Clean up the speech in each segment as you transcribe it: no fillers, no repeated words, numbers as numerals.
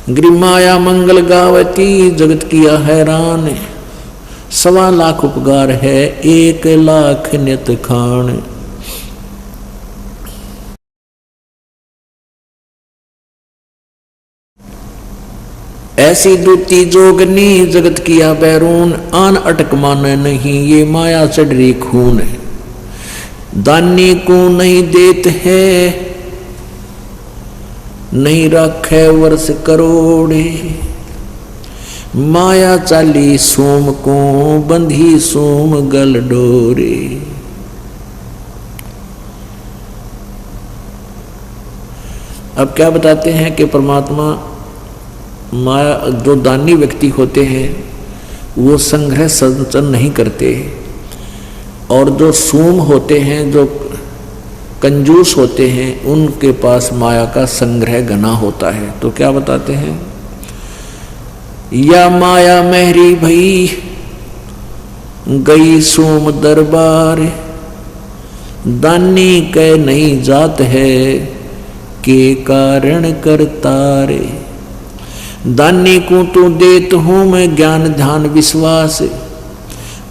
गिरि माया मंगल गावती जगत किया हैरान, 1.25 लाख उपकार है 1 लाख नित खान। ऐसी दूती जोगनी जगत किया बैरून, आन अटक माने नहीं ये माया चढ़ी खून। दानी को नहीं देत है नहीं रखे वर्ष करोड़े, माया चाली सोम को बंधी सोम गल डोरे। अब क्या बताते हैं कि परमात्मा माया जो दानी व्यक्ति होते हैं वो संग्रह संचन नहीं करते, और जो सूम होते हैं जो कंजूस होते हैं उनके पास माया का संग्रह घना होता है। तो क्या बताते हैं, या माया मेहरी भई गई सोम दरबार, दानी कह नहीं जात है के कारण करतारे। दानी को तो देत हूं मैं ज्ञान ध्यान विश्वास,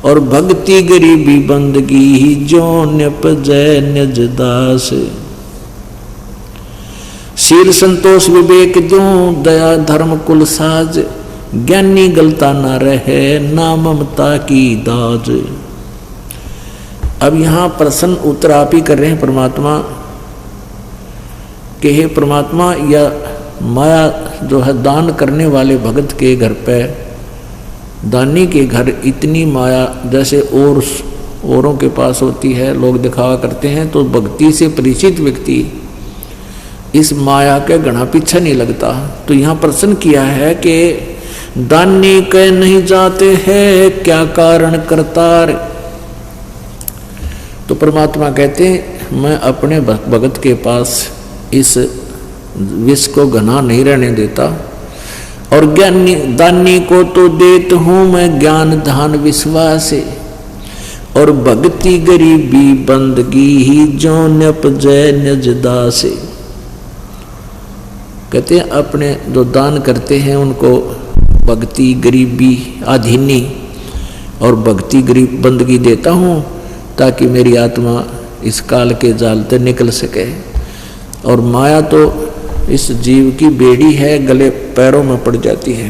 और भक्ति गरीबी बंदगी जो न्यपजय निज दास। शील संतोष विवेक दो दया धर्म कुल साज, ज्ञानी गलता न रहे ना ममता की दाज। अब यहाँ प्रश्न उत्तर आप ही कर रहे हैं परमात्मा कि हे परमात्मा, या माया जो है दान करने वाले भगत के घर पे, दानी के घर इतनी माया जैसे औरों के पास होती है, लोग दिखावा करते हैं, तो भक्ति से परिचित व्यक्ति इस माया के घना पीछे नहीं लगता। तो यहाँ प्रश्न किया है कि दानी कह नहीं जाते हैं क्या कारण करतार। तो परमात्मा कहते हैं मैं अपने भगत के पास इस विष को घना नहीं रहने देता, और ज्ञानी दानी को तो देत हूं मैं ज्ञान ध्यान विश्वास, और भक्ति गरीबी बंदगी ही जो न्यपजय निज दास। कहते हैं अपने जो दान करते हैं उनको भक्ति गरीबी अधीनी और भक्ति गरीब बंदगी देता हूँ ताकि मेरी आत्मा इस काल के जाल से निकल सके। और माया तो इस जीव की बेड़ी है, गले पैरों में पड़ जाती है।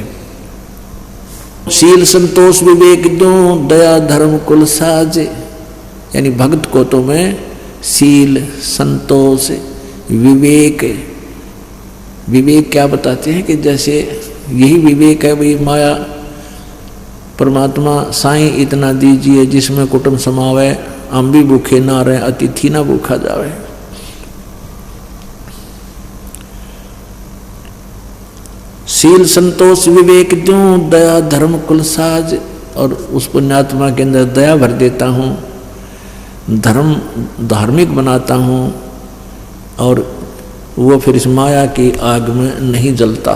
शील संतोष विवेक दो दया धर्म कुल साज, यानी भक्त को तो मैं शील संतोष विवेक, विवेक क्या बताते हैं कि जैसे यही विवेक है भाई माया परमात्मा साईं इतना दीजिए जिसमें कुटुंब समावे, हम भी भूखे ना रहे अतिथि ना भूखा जावे। शील संतोष विवेक दूं दया धर्म कुल साज, और उस पुण्यात्मा के अंदर दया भर देता हूँ, धर्म धार्मिक बनाता हूँ, और वो फिर इस माया की आग में नहीं जलता।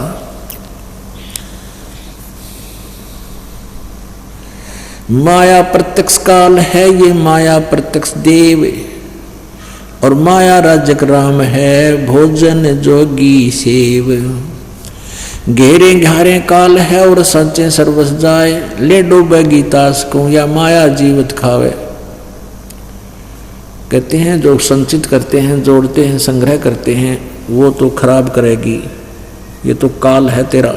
माया प्रत्यक्ष काल है ये माया प्रत्यक्ष देव, और माया राजक राम है भोजन जोगी सेव। घेरे घारे काल है और सच्चे सर्वस जाए, ले डूबे गीतास को या माया जीवित खावे। कहते हैं जो संचित करते हैं, जोड़ते हैं, संग्रह करते हैं, वो तो खराब करेगी, ये तो काल है तेरा।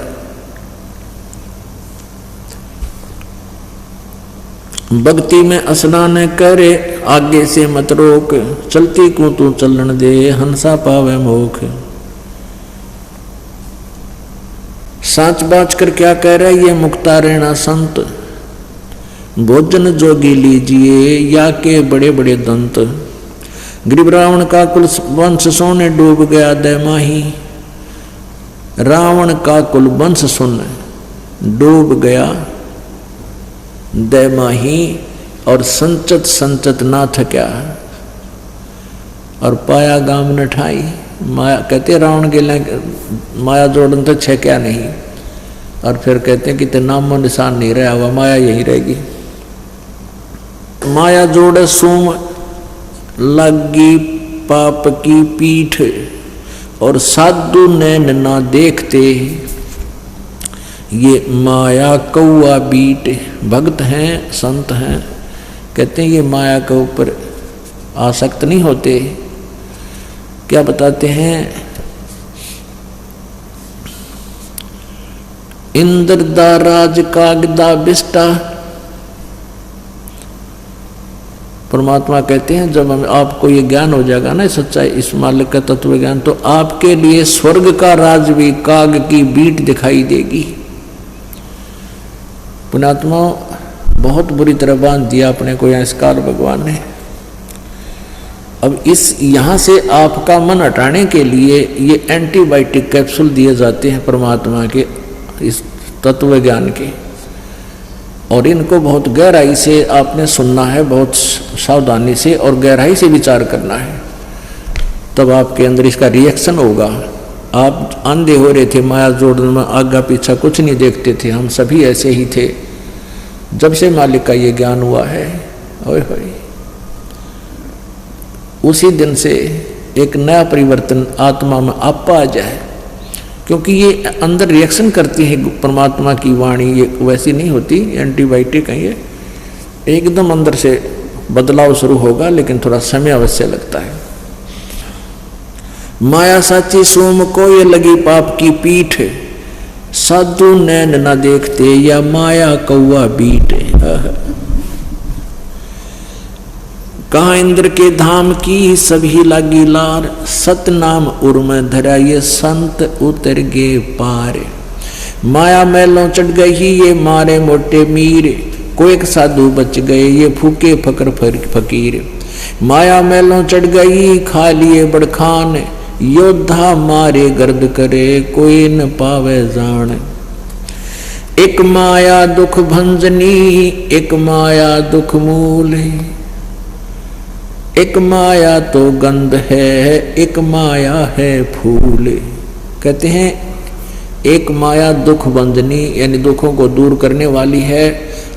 भक्ति में स्नान करे आगे से मत रोक, चलती को तू चलन दे हंसा पावे मोख। साच बाच कर क्या कह रहे ये मुक्ता रहना संत, भोजन जोगी लीजिए या के बड़े बड़े दंत। गरीब रावण का कुल वंश सोने डूब गया दैमाही, रावण का कुल वंश सुन डूब गया दैमाही, और संचत संचत ना थक्या और पाया गाम न ठाई। माया कहते रावण के लिए माया जोड़न तो छे क्या नहीं, और फिर कहते हैं कि ते नामो निशान नहीं रहा हुआ, माया यही रहेगी। माया जोड़े सोम लगी पाप की पीठ, और साधु नैन ना देखते ये माया कौआ बीट, भक्त हैं संत हैं, कहते हैं ये माया के ऊपर आसक्त नहीं होते। क्या बताते हैं, इंद्र दा राज कागदा बिस्टा। परमात्मा कहते हैं जब हम आपको ये ज्ञान हो जाएगा ना सच्चाई, इस मालिक का तत्व ज्ञान, तो आपके लिए स्वर्ग का राज भी काग की बीट दिखाई देगी। पुण्यात्मा बहुत बुरी तरह बांध दिया अपने को यहाँ इस काल भगवान ने। अब इस यहाँ से आपका मन हटाने के लिए ये एंटीबायोटिक कैप्सूल दिए जाते हैं परमात्मा के इस तत्व ज्ञान के, और इनको बहुत गहराई से आपने सुनना है, बहुत सावधानी से और गहराई से विचार करना है, तब आपके अंदर इसका रिएक्शन होगा। आप अंधे हो रहे थे माया जोड़ने में, आगे पीछा कुछ नहीं देखते थे, हम सभी ऐसे ही थे। जब से मालिक का ये ज्ञान हुआ है, ओए होए, उसी दिन से एक नया परिवर्तन आत्मा में आपा आ जाए, क्योंकि ये अंदर रिएक्शन करती है परमात्मा की वाणी, ये वैसी नहीं होती, एंटीबायोटिक है ये, एकदम अंदर से बदलाव शुरू होगा, लेकिन थोड़ा समय अवश्य लगता है। माया साची सोम को ये लगी पाप की पीठ, साधु नैन न देखते या माया कौआ बीट। कहा इंद्र के धाम की सभी लागी लार, सतनाम उर्म धरा ये संत उतर गे पार। माया मैलों चढ़ गई ये मारे मोटे मीर, को एक साधु बच गए ये फूके फकर फकीर। माया मैलों चढ़ गई खा लिए बड़खान, योद्धा मारे गर्द करे कोई न पावे जान। एक माया दुख भंजनी एक माया दुख मूल, एक माया तो गंध है एक माया है फूल। कहते हैं एक माया दुख बंधनी यानी दुखों को दूर करने वाली है,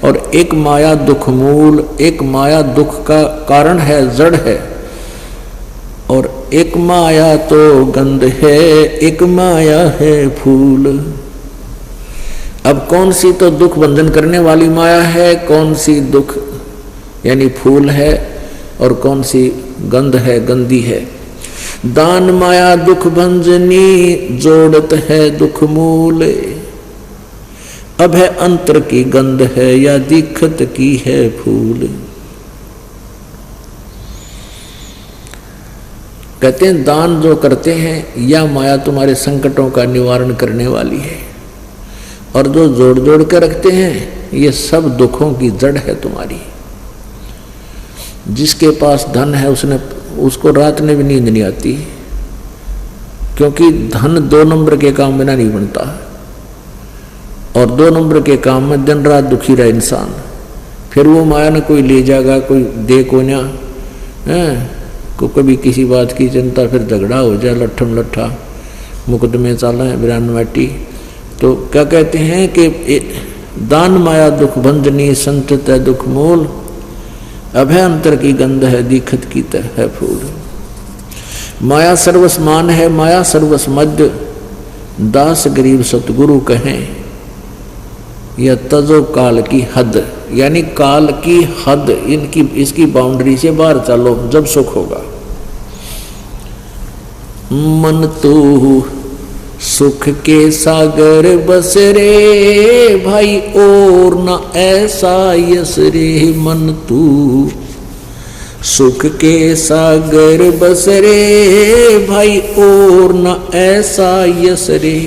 और एक माया दुख मूल, एक माया दुख का कारण है, जड़ है, और एक माया तो गंध है एक माया है फूल। अब कौन सी तो दुख बंधन करने वाली माया है, कौन सी दुख यानी फूल है, और कौन सी गंध है, गंदी है। दान माया दुख भंजनी जोड़त है दुख मूल, अब है अंतर की गंध है या दिखत की है फूल। कहते हैं दान जो करते हैं या माया तुम्हारे संकटों का निवारण करने वाली है, और जो जोड़ जोड़ के रखते हैं ये सब दुखों की जड़ है तुम्हारी। जिसके पास धन है उसको रात में भी नींद नहीं आती, क्योंकि धन 2 नंबर के काम बिना नहीं बनता, और 2 नंबर के काम में दिन रात दुखी रहा इंसान। फिर वो माया न कोई ले जाएगा, कोई दे को ना को कभी किसी बात की चिंता, फिर झगड़ा हो जाए, लट्ठम लट्ठा मुकदमे चाला है बिरान माटी। तो क्या कहते हैं कि दान माया दुख बंधनी संतत है दुख मूल, अभय अंतर की गंध है दिखत की तरह है फूल। माया सर्वसमान है माया सर्वस मध्य, दास गरीब सतगुरु कहें यह तजो काल की हद, यानी काल की हद इनकी इसकी बाउंड्री से बाहर चलो जब सुख होगा। मन तो सुख के सागर बस रे भाई और न ऐसा यस रे। मन तू सुख के सागर बस रे भाई और न ऐसा यस रे।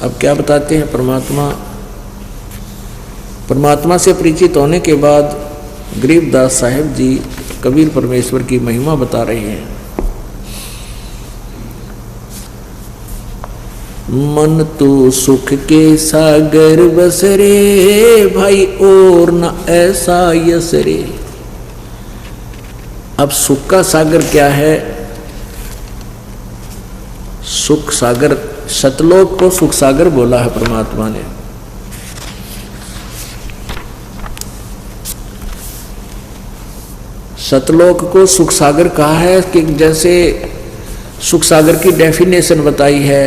अब क्या बताते हैं परमात्मा से परिचित होने के बाद गरीबदास साहिब जी कबीर परमेश्वर की महिमा बता रहे हैं। मन तो सुख के सागर बस रे भाई और न ऐसा यस रे। अब सुख का सागर क्या है? सुख सागर, सतलोक को सुख सागर बोला है परमात्मा ने। सतलोक को सुख सागर कहा है कि जैसे सुख सागर की डेफिनेशन बताई है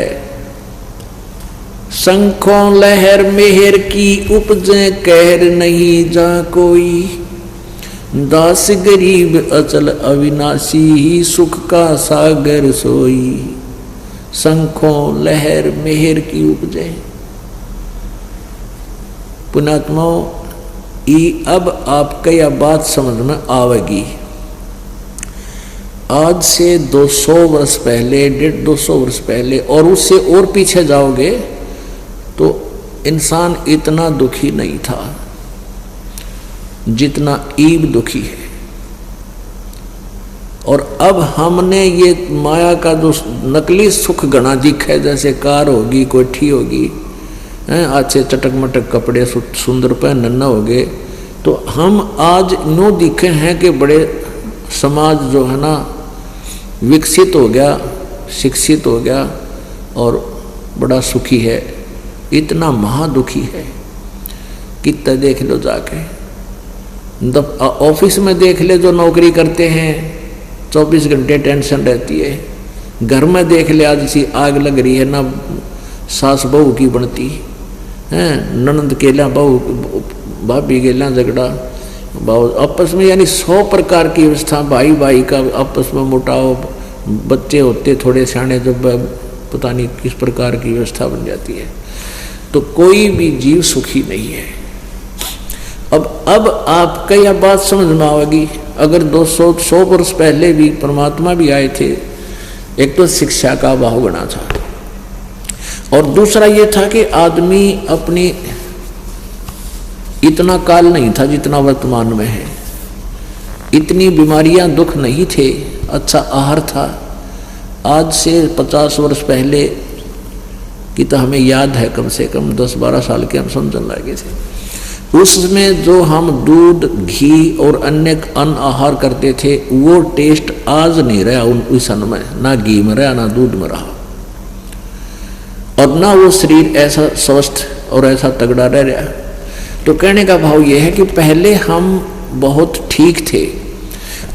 शंखों लहर मेहर की उपजे कहर नहीं जा कोई, दास गरीब अचल अविनाशी सुख का सागर सोई। शंखों लहर मेहर की उपजे। पुण्यात्माओं, अब आपको यह बात समझ में आवेगी। आज से 200 वर्ष पहले, 150 वर्ष पहले और उससे और पीछे जाओगे तो इंसान इतना दुखी नहीं था जितना ईब दुखी है। और अब हमने ये माया का जो नकली सुख गणा दिखा है, जैसे कार होगी, कोठी होगी, अच्छे चटक मटक कपड़े सुंदर पहनना हो गए, तो हम आज नो दिखे हैं कि बड़े समाज जो है ना विकसित हो गया, शिक्षित हो गया और बड़ा सुखी है। इतना महादुखी है। कितना देख लो जाके, ऑफिस में देख ले जो नौकरी करते हैं, 24 घंटे टेंशन रहती है। घर में देख ले, आज सी आग लग रही है ना, सास बहू की बनती है, ननंद केला बहू, भाभी गेला झगड़ा, भाव आपस में, यानी 100 प्रकार की व्यवस्था, भाई भाई का आपस में मुटाव, बच्चे होते थोड़े सियाने जब पता नहीं किस प्रकार की व्यवस्था बन जाती है। तो कोई भी जीव सुखी नहीं है। अब आपका यह बात समझ में आएगी। अगर 200 वर्ष पहले भी परमात्मा भी आए थे, एक तो शिक्षा का अभाव बना था और दूसरा ये था कि आदमी अपनी इतना काल नहीं था जितना वर्तमान में है। इतनी बीमारियां, दुख नहीं थे, अच्छा आहार था। आज से 50 वर्ष पहले की तो हमें याद है, कम से कम 10-12 साल के हम समझने लगे थे। उसमें जो हम दूध, घी और अन्य अन्न आहार करते थे, वो टेस्ट आज नहीं रहा उस अन्न में, ना घी में रहा, ना दूध में रहा, और ना वो शरीर ऐसा स्वस्थ और ऐसा तगड़ा रह रहा। तो कहने का भाव ये है कि पहले हम बहुत ठीक थे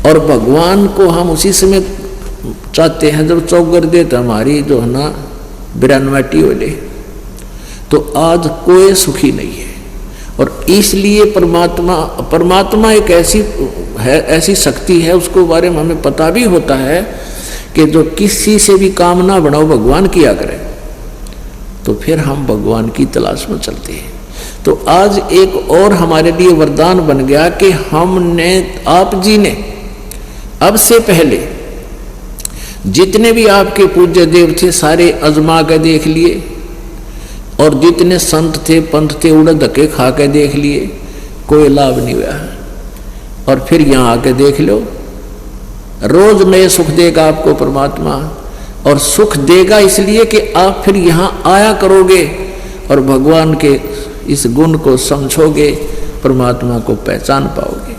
और भगवान को हम उसी समय चाहते हैं जब चौगर देते हमारी जो है ना 92 वाले। तो आज कोई सुखी नहीं है और इसलिए परमात्मा एक ऐसी शक्ति है, उसको बारे में हमें पता भी होता है कि जो किसी से भी काम ना बनाओ, भगवान किया करे, तो फिर हम भगवान की तलाश में चलते हैं। तो आज एक और हमारे लिए वरदान बन गया कि हमने, आप जी ने अब से पहले जितने भी आपके पूज्य देव थे सारे अजमा के देख लिए, और जितने संत थे, पंथ थे, उड़ धक्के खा के देख लिए, कोई लाभ नहीं हुआ। और फिर यहाँ आके देख लो, रोज नए सुख देगा आपको परमात्मा, और सुख देगा इसलिए कि आप फिर यहाँ आया करोगे और भगवान के इस गुण को समझोगे, परमात्मा को पहचान पाओगे।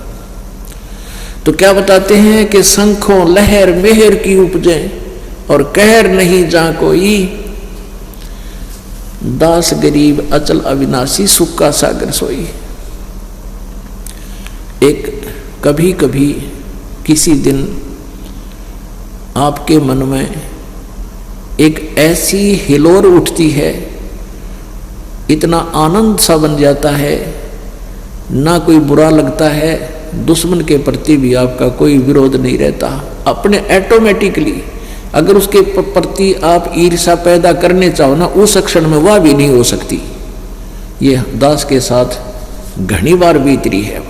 तो क्या बताते हैं कि शंखों लहर मेहर की उपजे और कहर नहीं जा कोई, दास गरीब अचल अविनाशी सुख का सागर सोई। एक कभी कभी किसी दिन आपके मन में एक ऐसी हिलोर उठती है, इतना आनंद सा बन जाता है, ना कोई बुरा लगता है, दुश्मन के प्रति भी आपका कोई विरोध नहीं रहता। अपने ऑटोमेटिकली अगर उसके प्रति आप ईर्ष्या पैदा करने चाहो ना, उस क्षण में वह भी नहीं हो सकती। ये दास के साथ घनी बार बीतरी है।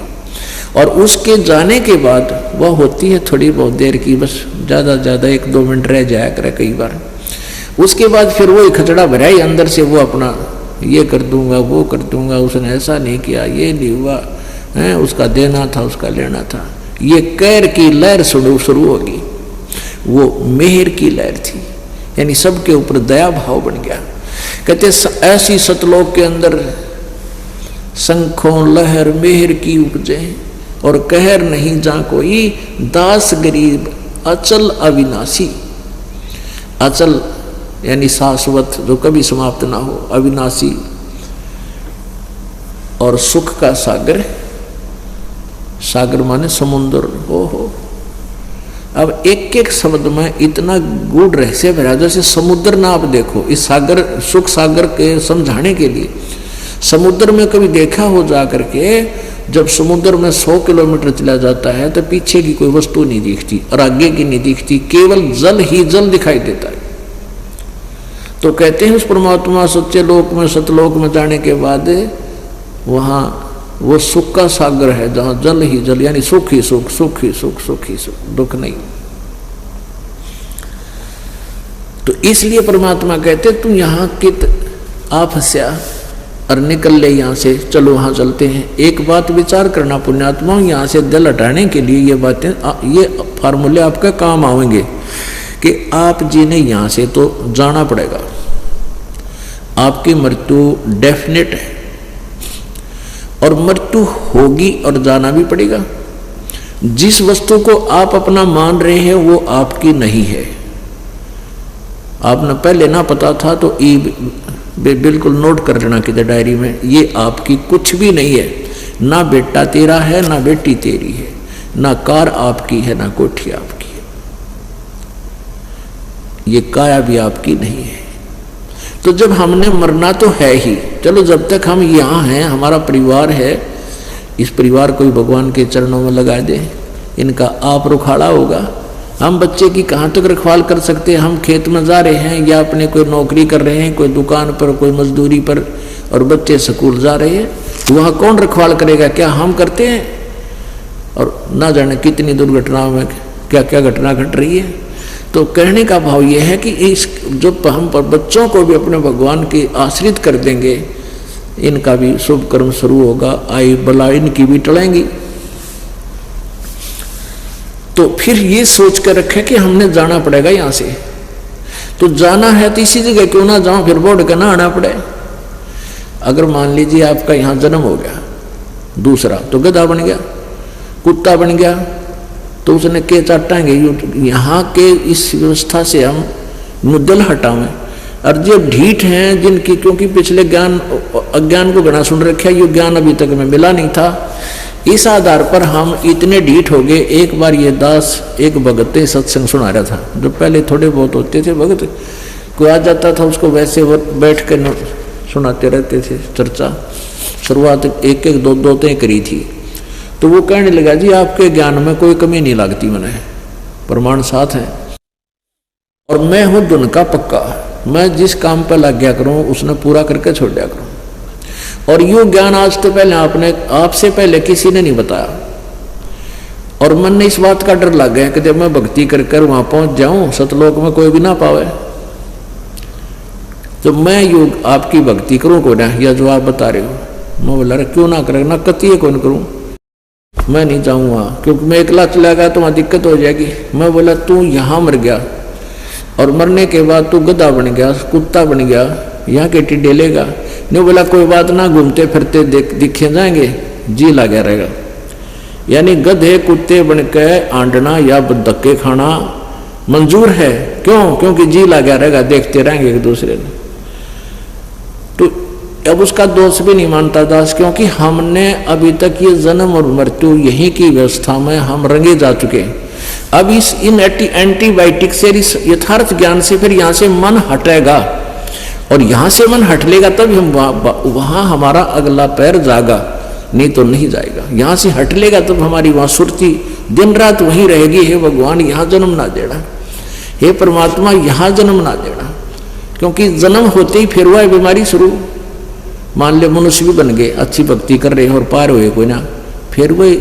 और उसके जाने के बाद वह होती है थोड़ी बहुत देर की, बस ज़्यादा 1-2 मिनट रह जाया करे कई बार। उसके बाद फिर वही खचड़ा भरा ही अंदर से, वो अपना ये कर दूंगा, वो कर दूंगा, उसने ऐसा नहीं किया, ये नहीं हुआ है, उसका देना था, उसका लेना था। ये कैर की लहर शुरू होगी। वो मेहर की लहर थी, यानी सबके ऊपर दया भाव बन गया। कहते ऐसी सतलोक के अंदर शंखों लहर मेहर की उपजे और कहर नहीं जा कोई, दास गरीब अचल अविनाशी। अचल यानी शाश्वत, जो कभी समाप्त ना हो, अविनाशी और सुख का सागर। सागर माने समुद्र। हो अब एक एक शब्द में इतना गूढ़ रहस्य भरा, जैसे समुद्र ना आप देखो, इस सागर सुख सागर के समझाने के लिए समुद्र में कभी देखा हो जा करके, जब समुद्र में 100 किलोमीटर चला जाता है तो पीछे की कोई वस्तु नहीं दिखती और आगे की नहीं दिखती, केवल जल ही जल दिखाई देता है। तो कहते हैं उस परमात्मा सच्चे लोक में सतलोक में जाने के बाद वहाँ वो सुख का सागर है, जहाँ जल ही जल, यानी सुख ही सुख, सुख ही सुख, सुख ही सुख, दुख नहीं। तो इसलिए परमात्मा कहते तू यहाँ कित आप हंस्या और निकल ले यहाँ से, चलो वहाँ चलते हैं। एक बात विचार करना पुण्यात्मा, यहाँ से दिल हटाने के लिए ये बातें, ये फार्मूले आपका काम आएंगे कि आप जी ने यहाँ से तो जाना पड़ेगा, आपकी मृत्यु डेफिनेट है और मृत्यु होगी और जाना भी पड़ेगा। जिस वस्तु को आप अपना मान रहे हैं वो आपकी नहीं है, आपने पहले ना पता था तो बिल्कुल नोट कर लेना कि डायरी में, ये आपकी कुछ भी नहीं है, ना बेटा तेरा है ना बेटी तेरी है, ना कार आपकी है ना कोठी आपकी है, ये काया भी आपकी नहीं है। तो जब हमने मरना तो है ही, चलो जब तक हम यहाँ हैं, हमारा परिवार है, इस परिवार को भगवान के चरणों में लगा दे, इनका आप रुखाड़ा होगा। हम बच्चे की कहाँ तक रखवाल कर सकते हैं? हम खेत में जा रहे हैं या अपने कोई नौकरी कर रहे हैं, कोई दुकान पर, कोई मजदूरी पर, और बच्चे स्कूल जा रहे हैं, वहाँ कौन रखवाल करेगा? क्या हम करते हैं? और ना जाने कितनी दुर्घटनाओं में क्या क्या घटना घट रही है। तो कहने का भाव यह है कि इस जो हम पर बच्चों को भी अपने भगवान के आश्रित कर देंगे, इनका भी शुभ कर्म शुरू होगा, आई बला इनकी भी टलेंगी। तो फिर ये सोच कर रखें कि हमने जाना पड़ेगा यहाँ से, तो जाना है तो इसी जगह क्यों ना जाऊं, फिर बोर्ड का ना आना पड़े। अगर मान लीजिए आपका यहाँ जन्म हो गया, दूसरा तो गधा बन गया, कुत्ता बन गया, तो उसने के चाटाएंगे। यहाँ के इस व्यवस्था से हम मुद्दल हटावें। और जो ढीठ हैं जिनकी, क्योंकि पिछले ज्ञान अज्ञान को गणा सुन रखा, ये ज्ञान अभी तक में मिला नहीं था, इस आधार पर हम इतने ढीठ हो गए। एक बार ये दास एक भगत सत्संग सुना रहा था, जो पहले थोड़े बहुत होते थे भगत, कोई आ जाता था उसको वैसे बैठ कर सुनाते रहते थे चर्चा। शुरुआत एक एक दो तय करी थी। तो वो कहने लगा जी आपके ज्ञान में कोई कमी नहीं लगती, मैंने प्रमाण साथ है, और मैं हूँ धुन का पक्का, मैं जिस काम पर लग गया करूँ उसने पूरा करके छोड़ दिया करूँ। और यो ज्ञान आज तो पहले आपसे पहले किसी ने नहीं बताया, और मन ने इस बात का डर लग गया कि जब मैं भक्ति कर कर वहां पहुंच जाऊं सतलोक में कोई भी ना पावे, तो मैं योग आपकी भक्ति करूं को ना, या जो आप बता रहे हो। मैं बोला क्यों ना करे, ना कतिये कौन करूं, मैं नहीं जाऊंगा क्योंकि मैं अकेला चला गया तो वहां दिक्कत हो जाएगी। मैं बोला तू यहाँ मर गया और मरने के बाद तू गधा बन गया, कुत्ता बन गया, यहाँ के टिड्डे लेगा। नहीं बोला कोई बात ना, घूमते फिरते दिखे जाएंगे, जी लगा रहेगा। यानी गधे कुत्ते बनके आंडना या धक्के खाना मंजूर है, क्यों? क्योंकि जी लगा रहेगा, देखते रहेंगे एक दूसरे ने। तो अब उसका दोष भी नहीं मानता दास, क्योंकि हमने अभी तक ये जन्म और मृत्यु यहीं की व्यवस्था में हम रंगे जा चुके। अब इस इन एंटीबायोटिक से, इस यथार्थ ज्ञान से फिर यहाँ से मन हटेगा, और यहाँ से मन हट लेगा तब हम वहाँ हमारा अगला पैर जागा, नहीं तो नहीं जाएगा। यहाँ से हट लेगा तब हमारी वहाँ सुरती दिन रात वहीं रहेगी। हे भगवान यहाँ जन्म ना देना, हे परमात्मा यहाँ जन्म ना देना, क्योंकि जन्म होते ही फिर हुआ बीमारी शुरू। मान ले मनुष्य भी बन गए, अच्छी भक्ति कर रहे हैं और पार हुए कोई ना, फिर वही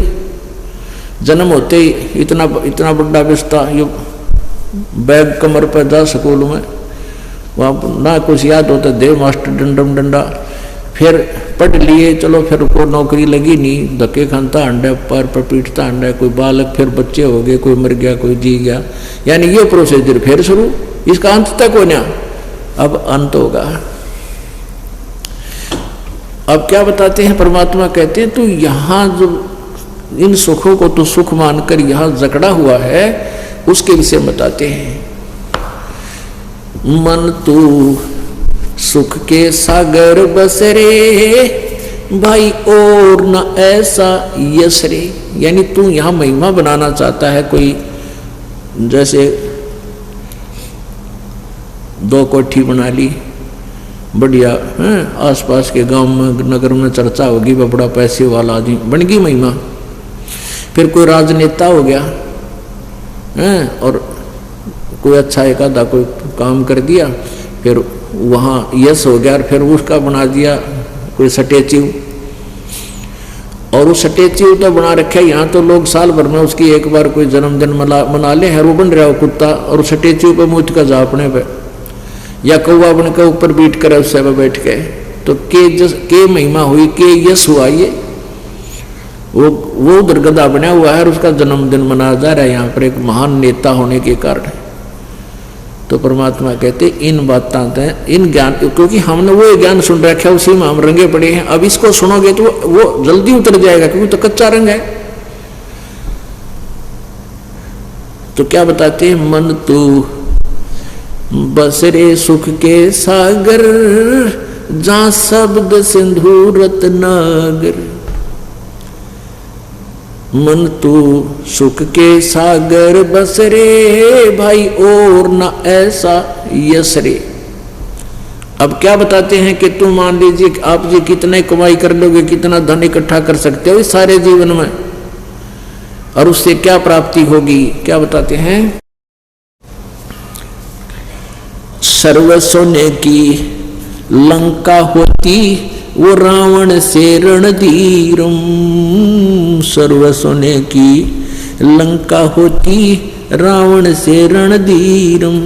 जन्म होते ही इतना बड़ा बिस्ता, ये बैग कमर पर जा स्कूल में, वहाँ ना कुछ याद होता, दे मास्टर डंडम डंडा, फिर पढ़ लिए, चलो फिर को नौकरी लगी नहीं, धक्के खानता अंडा, पैर पर पीटता अंडा, कोई बालक, फिर बच्चे हो गए, कोई मर गया, कोई जी गया, यानी ये प्रोसीजर फिर शुरू, इसका अंत तक हो ना, अब अंत होगा। अब क्या बताते हैं परमात्मा, कहते हैं तू यहाँ जो इन सुखों को तो सुख मानकर यहाँ जकड़ा हुआ है उसके विषय बताते हैं। मन तू सुख के सागर बसरे भाई और न ऐसा यश रे, यानी तू यहाँ महिमा बनाना चाहता है, कोई जैसे 2 कोठी बना ली, बढ़िया है, आसपास के गांव में नगर में चर्चा होगी, वह बड़ा पैसे वाला आदमी बन गई महिमा। फिर कोई राजनेता हो गया है और कोई अच्छा एक आधा कोई काम कर दिया, फिर वहाँ यश हो गया और फिर उसका बना दिया कोई स्टैच्यू, और उस स्टैच्यू तो बना रखा है। यहाँ तो लोग साल भर में उसकी एक बार कोई जन्मदिन मना ले, है वो बन रहा है वो कुत्ता, और उस स्टैच्यू पे मूत का जा अपने पे, या कौवा बन के ऊपर बीट करे उससे पे बैठ के, तो के महिमा हुई, के यश हुआ। ये वो उधर गधा बना हुआ है और उसका जन्मदिन मनाया जा रहा है यहाँ पर एक महान नेता होने के कारण। तो परमात्मा कहते इन बातों इन ज्ञान, क्योंकि हमने वो ज्ञान सुन रखा है, उसी में हम रंगे पड़े हैं। अब इसको सुनोगे तो वो जल्दी उतर जाएगा, क्योंकि तो कच्चा रंग है। तो क्या बताते हैं, मन तू बसरे सुख के सागर, जहां शब्द सिंधु रत्नागर। मन तू सुख के सागर बसरे, भाई और न ऐसा यसरे। अब क्या बताते हैं कि तुम मान लीजिए आप जी कितने कमाई कर लोगे, कितना धन इकट्ठा कर सकते हो इस सारे जीवन में, और उससे क्या प्राप्ति होगी। क्या बताते हैं, सर्व सोने की लंका होती, वो रावण से रणधीरम। सर्व सोने की लंका होती, रावण से रणधीरम।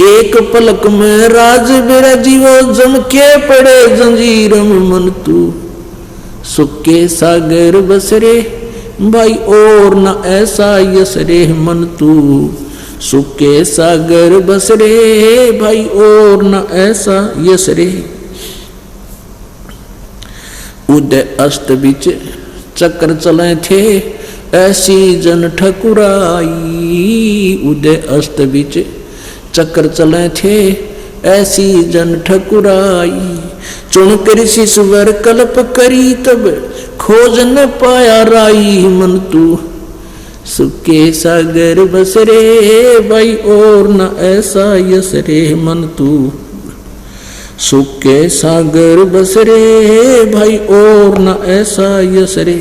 एक पलक में राज बिराजी, वो जम के पड़े जंजीरम। मन तू सुख के सागर बसरे, भाई और न ऐसा यसरे। मन तू सुख के सागर बसरे, भाई और न ऐसा यसरे। उदय अस्त बीच चक्र चले थे, ऐसी जन ठकुराई। उदय अस्त बीच चक्र चले थे, ऐसी जन ठकुराई। चुन कर शिशुवर कल्प करी, तब खोज न पाया राई। मन तू सुख के सागर बसरे, भाई और न ऐसा यसरे। मन तू सुख के सागर बसरे, भाई और न ऐसा यसरे।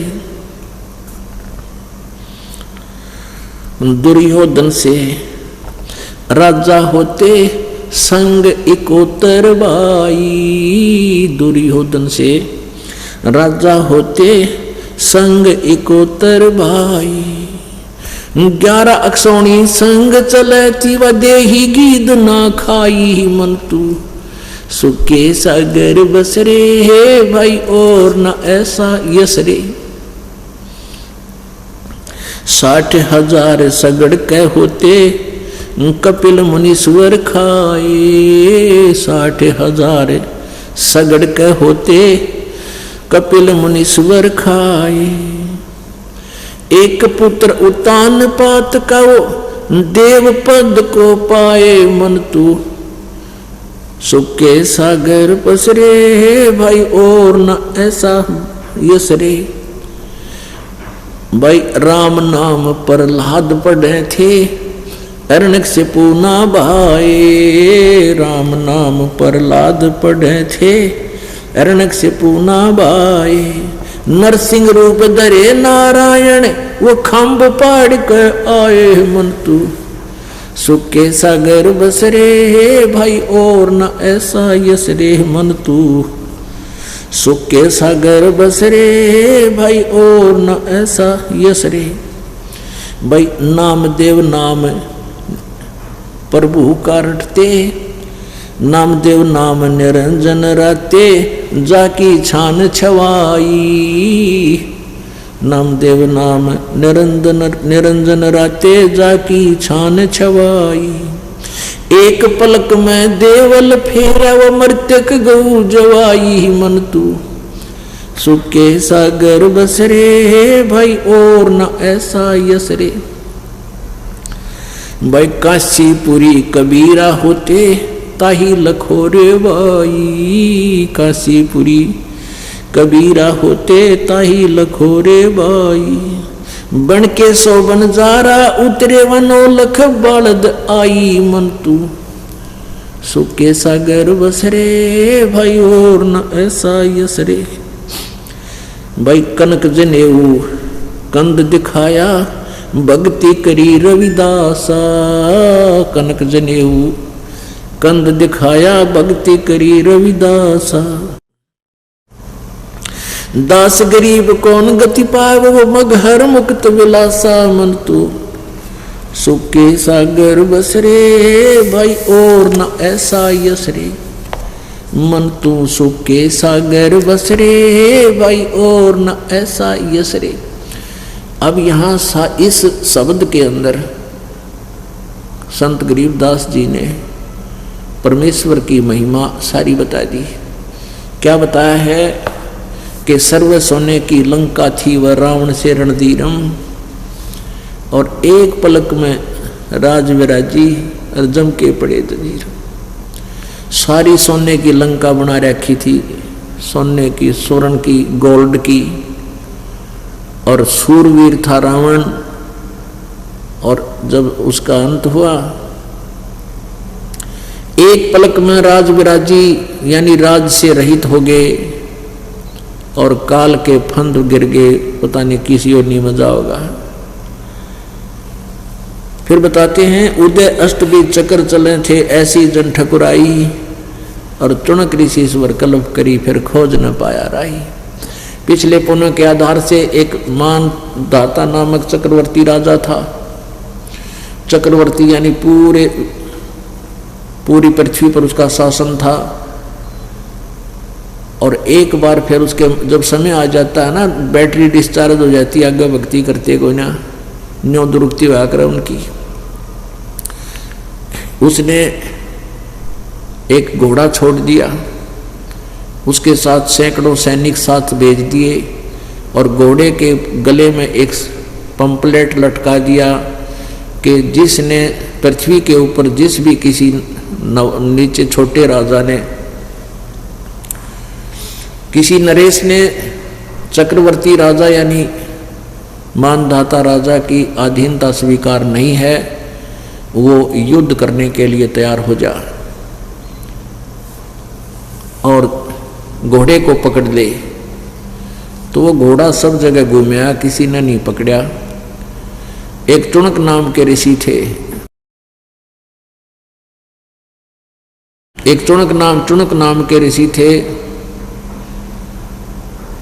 दुर्योधन से राजा होते, संग इकोतर भाई। दुर्योधन से राजा होते, संग इकोतर भाई। 11 अक्षौणी संग चले थी, व देही गीद ना खाई। मन तू सुख के सागर बसरे, भाई और न ऐसा यसरे। 60,000 सगड़ के होते, कपिल मुनीश्वर खाए। 60,000 सगड़ के होते, कपिल मुनीश्वर खाए। एक पुत्र उतान पात का, वो देव पद को पाए। मन तू सुख के सागर बसरे, भाई और न ऐसा यसरे। भाई राम नाम प्रहलाद पढ़े थे, अरण्यक से पूना भाई। राम नाम प्रहलाद पढ़े थे, अरण्यक से पूना भाई। नरसिंह रूप धरे नारायण, वो खम्भ पाड़ के आए। मन तू सुख के सागर बसरे, भाई और न ऐसा यसरे। मन तू सुख के सागर बसरे, भाई और न ऐसा यसरे। भाई नामदेव नाम प्रभु का रटते, नामदेव नाम निरंजन राते, जाकी छान छवाई। नामदेव नाम निरंजन राते, जाकी छान छवाई। एक पलक में देवल फेरा, वो मृतक गऊ जवाई। मन तू सुख के सागर बसरे, भाई और न ऐसा यसरे। भाई काशीपुरी कबीरा होते, ताही लखोरे बाई। काशीपुरी कबीरा होते, ताही लखोरे बाई। बन के सो बनजारा उतरे वनो लख बालद आई मन तू सुके सागर बसरे भाई और न ऐसा यसरे। भाई कनक जनेऊ कंद दिखाया भक्ति करी रविदासा। कनक जनेऊ कंद दिखाया भक्ति करी रविदासा। दास गरीब कौन गति पाए वो मगहर मुक्त विलासा। मन तू सुके सागर बसरे भाई और न ऐसा यसरे। मन तू सुके सागर बसरे भाई और न ऐसा यसरे। अब यहाँ इस शब्द के अंदर संत गरीबदास जी ने परमेश्वर की महिमा सारी बता दी। क्या बताया है कि सर्व सोने की लंका थी वह रावण से रणधीरम, और एक पलक में राज विराजी और जम के पड़े जंजीर। सारी सोने की लंका बना रखी थी, सोने की, स्वर्ण की, गोल्ड की, और सूरवीर था रावण। और जब उसका अंत हुआ एक पलक में राज विराजी यानी राज से रहित हो गए और काल के फंद गिर गए। पता नहीं किसी और नहीं मजा होगा। फिर बताते हैं उदय अष्टभी चक्र चले थे ऐसी जन ठकुराई, और चुनक ऋषि स्वर कल्प करी फिर खोज न पाया राही। पिछले पुनः के आधार से एक मान दाता नामक चक्रवर्ती राजा था। चक्रवर्ती यानी पूरी पृथ्वी पर उसका शासन था। और एक बार फिर उसके जब समय आ जाता है ना, बैटरी डिस्चार्ज हो जाती है, आगे भक्ति करते कोई ना न्यो दुरुक्ति हुआ कर उनकी। उसने एक घोड़ा छोड़ दिया, उसके साथ सैकड़ों सैनिक साथ भेज दिए, और घोड़े के गले में एक पंपलेट लटका दिया कि जिसने पृथ्वी के ऊपर जिस भी किसी नीचे छोटे राजा ने, किसी नरेश ने चक्रवर्ती राजा यानी मानधाता राजा की अधीनता स्वीकार नहीं है, वो युद्ध करने के लिए तैयार हो जा और घोड़े को पकड़ ले। तो वो घोड़ा सब जगह घूमया, किसी ने नहीं पकड़ा। एक चुनक नाम के ऋषि थे, एक चुनक नाम के ऋषि थे।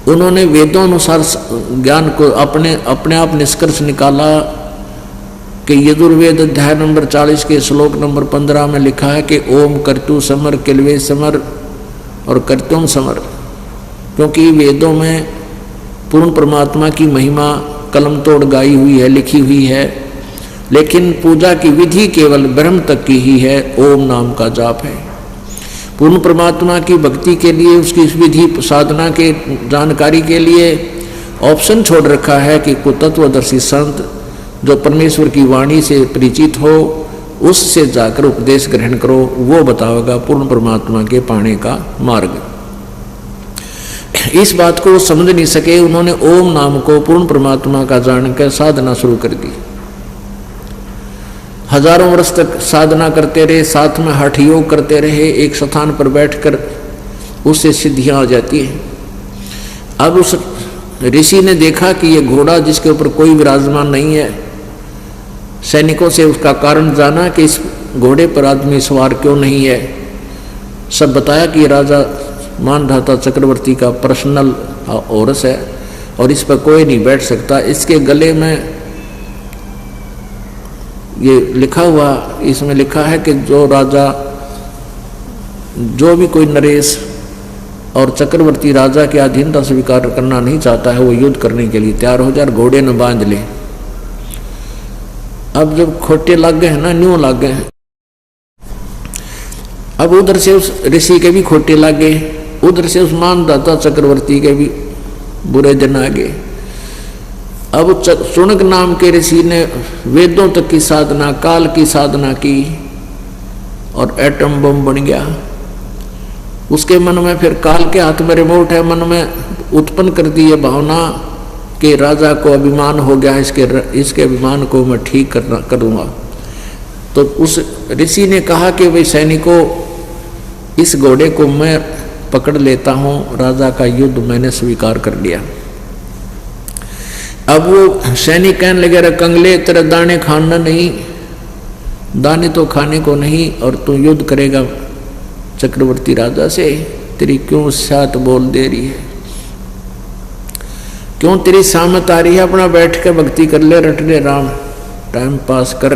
उन्होंने वेदों अनुसार ज्ञान को अपने आप निष्कर्ष निकाला कि यजुर्वेद अध्याय नंबर 40 के श्लोक नंबर 15 में लिखा है कि ओम कर्तु समर किलवे समर और कर्तुम समर। क्योंकि वेदों में पूर्ण परमात्मा की महिमा कलम तोड़ गाई हुई है, लिखी हुई है, लेकिन पूजा की विधि केवल ब्रह्म तक की ही है, ओम नाम का जाप है। पूर्ण परमात्मा की भक्ति के लिए, उसकी विधि साधना के जानकारी के लिए ऑप्शन छोड़ रखा है कि कुतत्वदर्शी संत जो परमेश्वर की वाणी से परिचित हो उससे जाकर उपदेश ग्रहण करो, वो बताओगा पूर्ण परमात्मा के पाने का मार्ग। इस बात को वो समझ नहीं सके, उन्होंने ओम नाम को पूर्ण परमात्मा का जानकर साधना शुरू कर दी। हजारों वर्ष तक साधना करते रहे, साथ में हठ योग करते रहे, एक स्थान पर बैठकर उससे सिद्धियां आ जाती है। अब उस ऋषि ने देखा कि ये घोड़ा जिसके ऊपर कोई विराजमान नहीं है, सैनिकों से उसका कारण जाना कि इस घोड़े पर आदमी सवार क्यों नहीं है। सब बताया कि राजा मानधाता चक्रवर्ती का पर्सनल औरस है और इस पर कोई नहीं बैठ सकता। इसके गले में ये लिखा हुआ, इसमें लिखा है कि जो राजा, जो भी कोई नरेश और चक्रवर्ती राजा के अधीनता स्वीकार करना नहीं चाहता है, वो युद्ध करने के लिए तैयार हो जाए, घोड़े न बांध ले। अब जब खोटे लग गए हैं ना, न्यू लग गए हैं, अब उधर से उस ऋषि के भी खोटे लग गए, उधर से उस मानधाता चक्रवर्ती के भी बुरे दिन आ गए। अब चुनक नाम के ऋषि ने वेदों तक की साधना, काल की साधना की और एटम बम बन गया। उसके मन में फिर काल के हाथ में रिमोट है, मन में उत्पन्न कर दी है भावना कि राजा को अभिमान हो गया, इसके अभिमान को मैं ठीक करूँगा। तो उस ऋषि ने कहा कि भाई सैनिकों, इस घोड़े को मैं पकड़ लेता हूँ, राजा का युद्ध मैंने स्वीकार कर लिया। अब वो सैनिक कहने लगे, रे कंगले, तेरा दाने खाना नहीं, दाने तो खाने को नहीं, और तू युद्ध करेगा चक्रवर्ती राजा से, तेरी क्यों साथ बोल दे रही है, क्यों तेरी सामत आ रही है, अपना बैठ के भक्ति कर ले, रट ले राम, टाइम पास कर।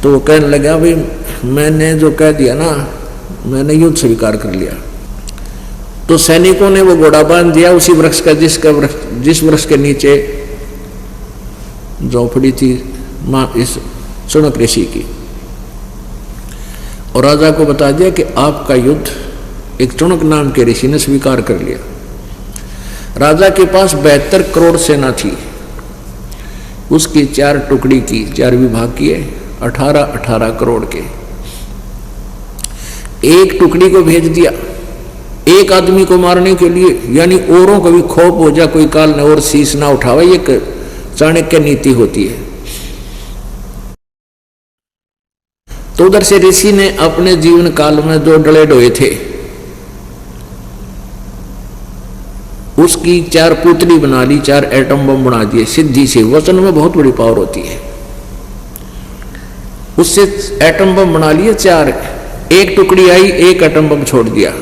तो वो कहने लगा, भाई मैंने जो कह दिया ना, मैंने युद्ध स्वीकार कर लिया। तो सैनिकों ने वो घोड़ा बांध दिया उसी वृक्ष का, जिस वृक्ष के नीचे झोपड़ी थी माँ इस चुनक ऋषि की, और राजा को बता दिया कि आपका युद्ध एक चुनक नाम के ऋषि ने स्वीकार कर लिया। राजा के पास 72 करोड़ सेना थी, उसकी 4 टुकड़ी की, 4 विभाग किए, 18 करोड़ के। एक टुकड़ी को भेज दिया एक आदमी को मारने के लिए, यानी औरों को भी खौफ हो जाए, कोई काल न और शीश ना उठावे, ये चाणक्य नीति होती है। तो उधर से ऋषि ने अपने जीवन काल में जो डले डोए थे उसकी 4 पुतली बना ली, 4 एटम बम बना दिए सिद्धि से। वचन में बहुत बड़ी पावर होती है। उससे एटम बम बना लिए 4, एक टुकड़ी आई, एक एटम बम छोड़ दिया,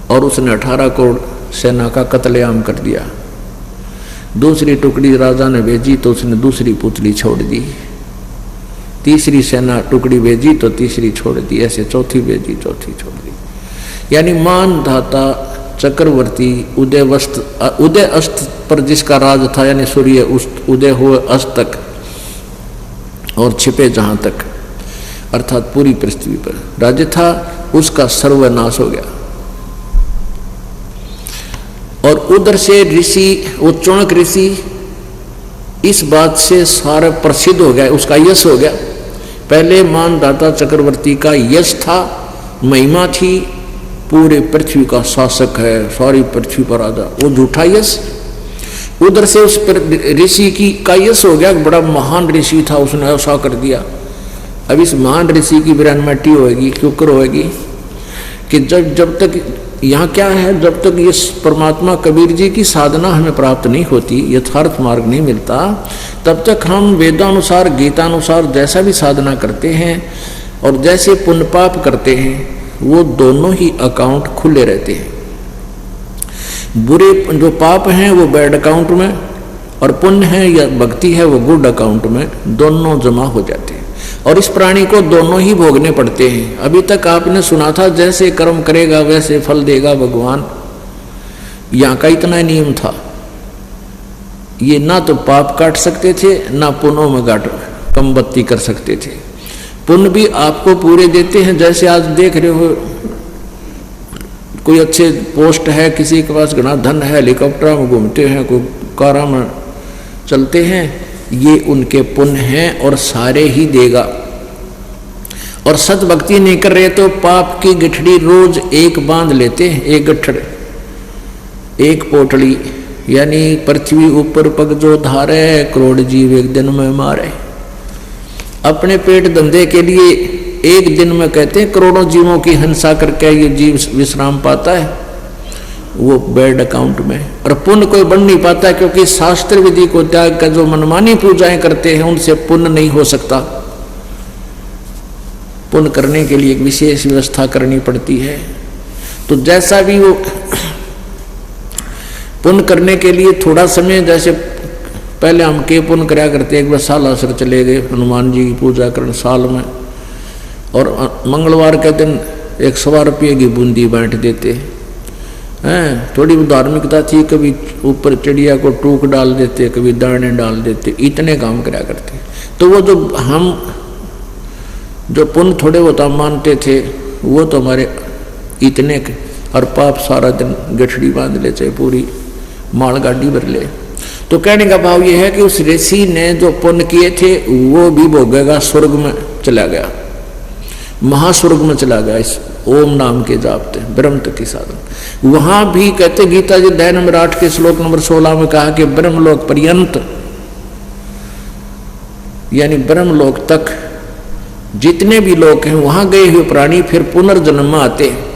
और उसने 18 करोड़ सेना का कत्लेआम कर दिया। दूसरी टुकड़ी राजा ने भेजी तो उसने दूसरी पुतली छोड़ दी, तीसरी सेना टुकड़ी भेजी तो तीसरी छोड़ दी, ऐसे चौथी भेजी, चौथी छोड़ दी। यानी मानधाता चक्रवर्ती उदय अस्त पर जिसका राज था, यानी सूर्य उदय हुए अस्त तक और छिपे जहां तक, अर्थात पूरी पृथ्वी पर राज्य था, उसका सर्वनाश हो गया। और उधर से ऋषि, वो चौणक ऋषि इस बात से सारा प्रसिद्ध हो गया, उसका यश हो गया। पहले मानदाता चक्रवर्ती का यश था, महिमा थी, पूरे पृथ्वी का शासक है, सारी पृथ्वी पर राजा, वो झूठा यश। उधर से उस ऋषि की का यश हो गया, बड़ा महान ऋषि था, उसने ऐसा कर दिया। अब इस महान ऋषि की विरानमटी होगी, शुक्र होगी कि जब तक यहाँ क्या है, जब तक ये परमात्मा कबीर जी की साधना हमें प्राप्त नहीं होती, यथार्थ मार्ग नहीं मिलता, तब तक हम वेदानुसार गीतानुसार जैसा भी साधना करते हैं और जैसे पुण्य पाप करते हैं, वो दोनों ही अकाउंट खुले रहते हैं। बुरे जो पाप हैं वो बैड अकाउंट में, और पुण्य है या भक्ति है वो गुड अकाउंट में, दोनों जमा हो जाते हैं। और इस प्राणी को दोनों ही भोगने पड़ते हैं। अभी तक आपने सुना था जैसे कर्म करेगा वैसे फल देगा भगवान, यहाँ का इतना नियम था। ये ना तो पाप काट सकते थे, ना पुण्यों में कम बत्ती कर सकते थे। पुण्य भी आपको पूरे देते हैं, जैसे आज देख रहे हो कोई अच्छे पोस्ट है, किसी के पास घना धन है, हेलीकॉप्टर में घूमते हैं, कोई कारा में चलते हैं, ये उनके पुण्य हैं और सारे ही देगा। और सत भक्ति नहीं कर रहे तो पाप की गठड़ी रोज एक बांध लेते हैं, एक गठड़, एक पोटली, यानी पृथ्वी ऊपर पग जो धारे, करोड़ जीव एक दिन में मारे। अपने पेट धंधे के लिए एक दिन में कहते हैं करोड़ों जीवों की हिंसा करके ये जीव विश्राम पाता है, वो बैड अकाउंट में। और पुण्य कोई बढ़ नहीं पाता, क्योंकि शास्त्र विधि को त्याग कर जो मनमानी पूजाएं करते हैं उनसे पुण्य नहीं हो सकता। पुण्य करने के लिए एक विशेष व्यवस्था करनी पड़ती है। तो जैसा भी वो पुण्य करने के लिए थोड़ा समय, जैसे पहले हम के पुण्य कराया करते, एक बार सालासर चले गए हनुमान जी की पूजा करने साल में, और मंगलवार के दिन 100 रुपये की बूंदी बांट देते हैं। थोड़ी धार्मिकता थी, कभी ऊपर चिड़िया को टूक डाल देते, कभी दाने डाल देते, इतने काम कराया करते। तो वो जो हम जो पुण्य थोड़े होता मानते थे, वो तो हमारे इतने, और पाप सारा दिन गठड़ी बांध ले, चाहे पूरी मालगाड़ी भर ले। तो कहने का भाव ये है कि उस ऋषि ने जो पुण्य किए थे वो भी भोगेगा, स्वर्ग में चला गया। महास्वर्ग में चला गया इस ओम नाम के जापते ब्रह्म तक की साधन। वहां भी कहते गीता जी अध्याय नंबर 8 के श्लोक नंबर 16 में कहा कि ब्रह्मलोक पर्यंत, यानी ब्रह्मलोक तक जितने भी लोग हैं वहां गए हुए प्राणी फिर पुनर्जन्म में आते हैं।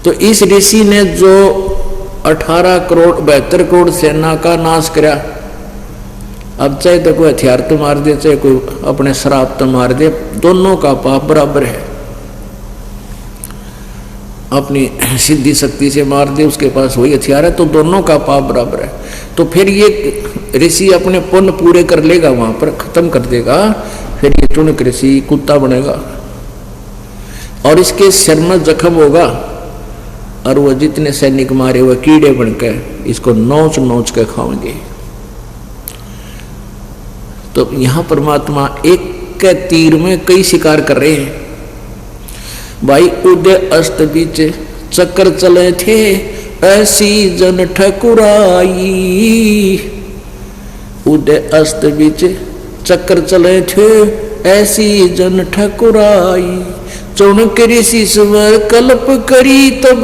तो इस ऋषि ने जो 18 करोड़ 72 करोड़ सेना का नाश करा, अब चाहे तो कोई हथियार तो मार दे, चाहे कोई अपने शराब तो मार दे, दोनों का पाप बराबर है। अपनी सिद्धि शक्ति से मार दे, उसके पास वही हथियार है, तो दोनों का पाप बराबर है। तो फिर ये ऋषि अपने पुण्य पूरे कर लेगा, वहां पर खत्म कर देगा, फिर ये टुनक ऋषि कुत्ता बनेगा और इसके सिर में जख्म होगा और वो जितने सैनिक मारे हुए कीड़े बनकर इसको नोच नोच के खाएंगे। तो यहां परमात्मा एक के तीर में कई शिकार कर रहे हैं। भाई उदय अस्त बीच चक्कर चले थे, ऐसी जन ठकुराई। उदय अस्त बीच चक्कर चले थे, ऐसी जन ठकुराई। चौनक ऋषि स्वर कल्प करी, तब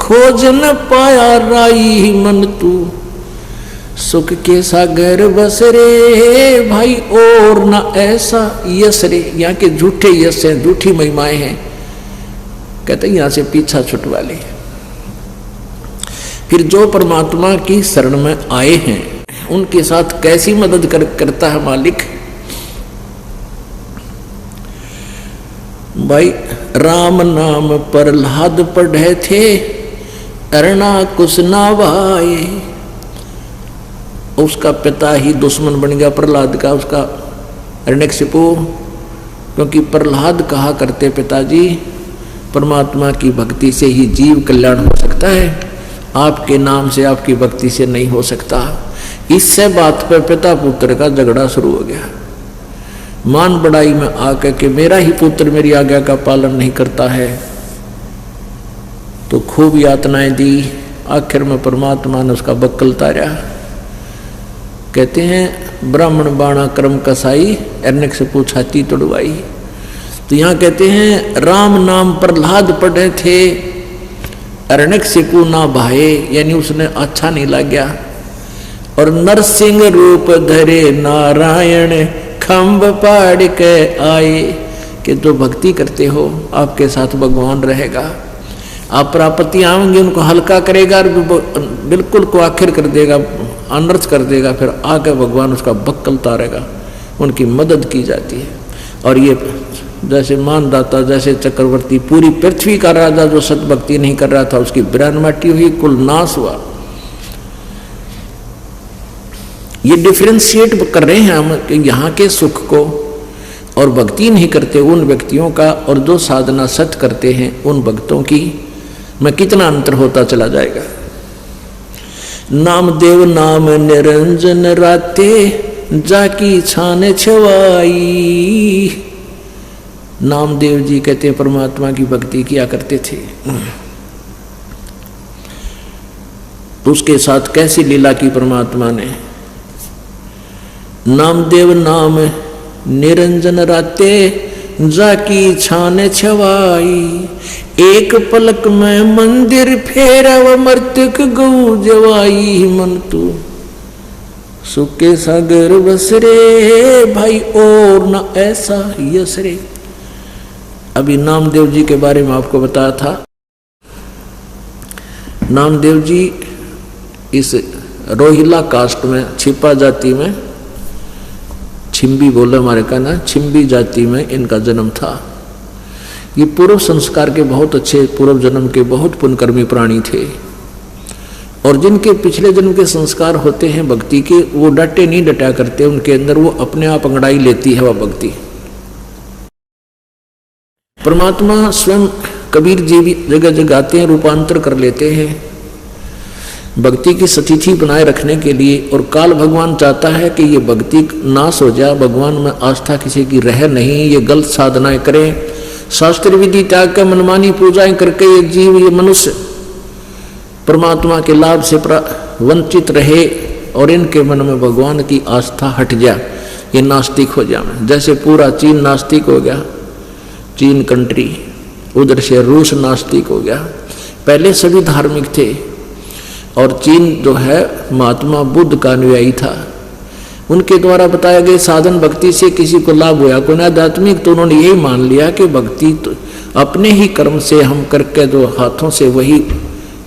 खोज न पाया राई। मन तू सुख के सागर बस रे, भाई और न ऐसा यश रे। यहाँ के झूठे यश हैं, झूठी महिमाएं हैं, कहते यहां से पीछा छुटवा ले। फिर जो परमात्मा की शरण में आए हैं उनके साथ कैसी मदद करता है मालिक। भाई राम नाम प्रहलाद पढ़े थे, अरना कुछ ना भाए। उसका पिता ही दुश्मन बन गया प्रहलाद का, उसका हिरण्यकशिपु। क्योंकि प्रहलाद कहा करते पिताजी परमात्मा की भक्ति से ही जीव कल्याण हो सकता है, आपके नाम से आपकी भक्ति से नहीं हो सकता। इससे बात पर पिता पुत्र का झगड़ा शुरू हो गया। मान बढ़ाई में आकर के मेरा ही पुत्र मेरी आज्ञा का पालन नहीं करता है, तो खूब यातनाएं दी। आखिर में परमात्मा ने उसका बक्कल तारा। कहते हैं ब्राह्मण बाणा कर्म कसाई, हिरण्यकशिपु छाती तोड़वाई। तो यहाँ कहते हैं राम नाम प्रहलाद पढ़े थे, हिरण्यकशिपु ना भाए, यानी उसने अच्छा नहीं लगा। और नरसिंह रूप धरे नारायण, खम्भ पाड़ के आए। कि जो भक्ति करते हो आपके साथ भगवान रहेगा, आप प्राप्ति आएंगे उनको हल्का करेगा और बिल्कुल को आखिर कर देगा, अनर्थ कर देगा। फिर आगे भगवान उसका बक्कल तारेगा, उनकी मदद की जाती है। और ये जैसे मानदाता, जैसे चक्रवर्ती, पूरी पृथ्वी का राजा जो सत भक्ति नहीं कर रहा था उसकी बिरान माटी हुई, कुल नाश हुआ। ये डिफ्रेंशिएट कर रहे हैं हम कि यहाँ के सुख को और भक्ति नहीं करते उन व्यक्तियों का और जो साधना सत करते हैं उन भक्तों की में कितना अंतर होता चला जाएगा। नामदेव नाम निरंजन राते, जाकी छाने छवाई। नामदेव जी कहते हैं परमात्मा की भक्ति किया करते थे, तो उसके साथ कैसी लीला की परमात्मा ने। नामदेव नाम निरंजन राते, जाकी छाने छवाई। एक पलक में मंदिर फेरव, मर्तक गौ जवाई। मन तू सुके सागर बसरे, भाई और न ऐसा यश रे। अभी नामदेव जी के बारे में आपको बताया था। नामदेव जी इस रोहिला कास्ट में, छिपा जाति में, छिम्बी बोले हमारे का ना, छिम्बी जाति में इनका जन्म था। ये पूर्व संस्कार के बहुत अच्छे, पूर्व जन्म के बहुत पुण्यकर्मी प्राणी थे। और जिनके पिछले जन्म के संस्कार होते हैं भक्ति के, वो डटे नहीं डटा करते, उनके अंदर वो अपने आप अंगड़ाई लेती है वह भक्ति। परमात्मा स्वयं कबीर जी भी जगह जगह आते हैं, रूपांतर कर लेते हैं भक्ति की सतिथि बनाए रखने के लिए। और काल भगवान चाहता है कि ये भक्ति नाश हो जाए, भगवान में आस्था किसी की रह नहीं, ये गलत साधनाएं करें, शास्त्र विधि त्याग कर मनमानी पूजाएं करके ये जीव, ये मनुष्य परमात्मा के लाभ से वंचित रहे और इनके मन में भगवान की आस्था हट जाए, ये नास्तिक हो जाए। जैसे पूरा चीन नास्तिक हो गया, चीन कंट्री, उधर से रूस नास्तिक हो गया। पहले सभी धार्मिक थे और चीन जो है महात्मा बुद्ध का अनुयायी था। उनके द्वारा बताए गए साधन भक्ति से किसी को लाभ हुआ कोई आध्यात्मिक, तो उन्होंने यही मान लिया कि भक्ति तो अपने ही कर्म से हम करके दो हाथों से वही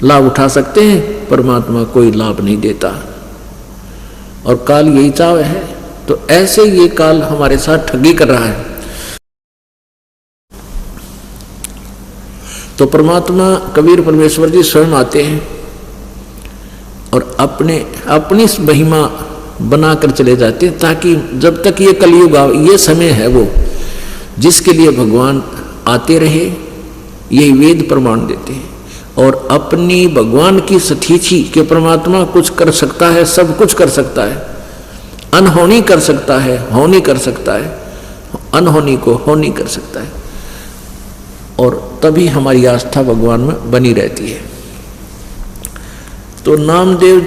लाभ उठा सकते हैं, परमात्मा कोई लाभ नहीं देता। और काल यही चाव है। तो ऐसे ये काल हमारे साथ ठगी कर रहा है। तो परमात्मा कबीर परमेश्वर जी स्वयं आते हैं और अपनी महिमा बनाकर चले जाते हैं, ताकि जब तक ये कलयुग ये समय है वो जिसके लिए भगवान आते रहे, यही वेद प्रमाण देते हैं। और अपनी भगवान की सतीथि के परमात्मा कुछ कर सकता है, सब कुछ कर सकता है, अनहोनी कर सकता है, होनी कर सकता है, अनहोनी को होनी कर सकता है। और तभी हमारी आस्था भगवान में बनी रहती है। तो नामदेव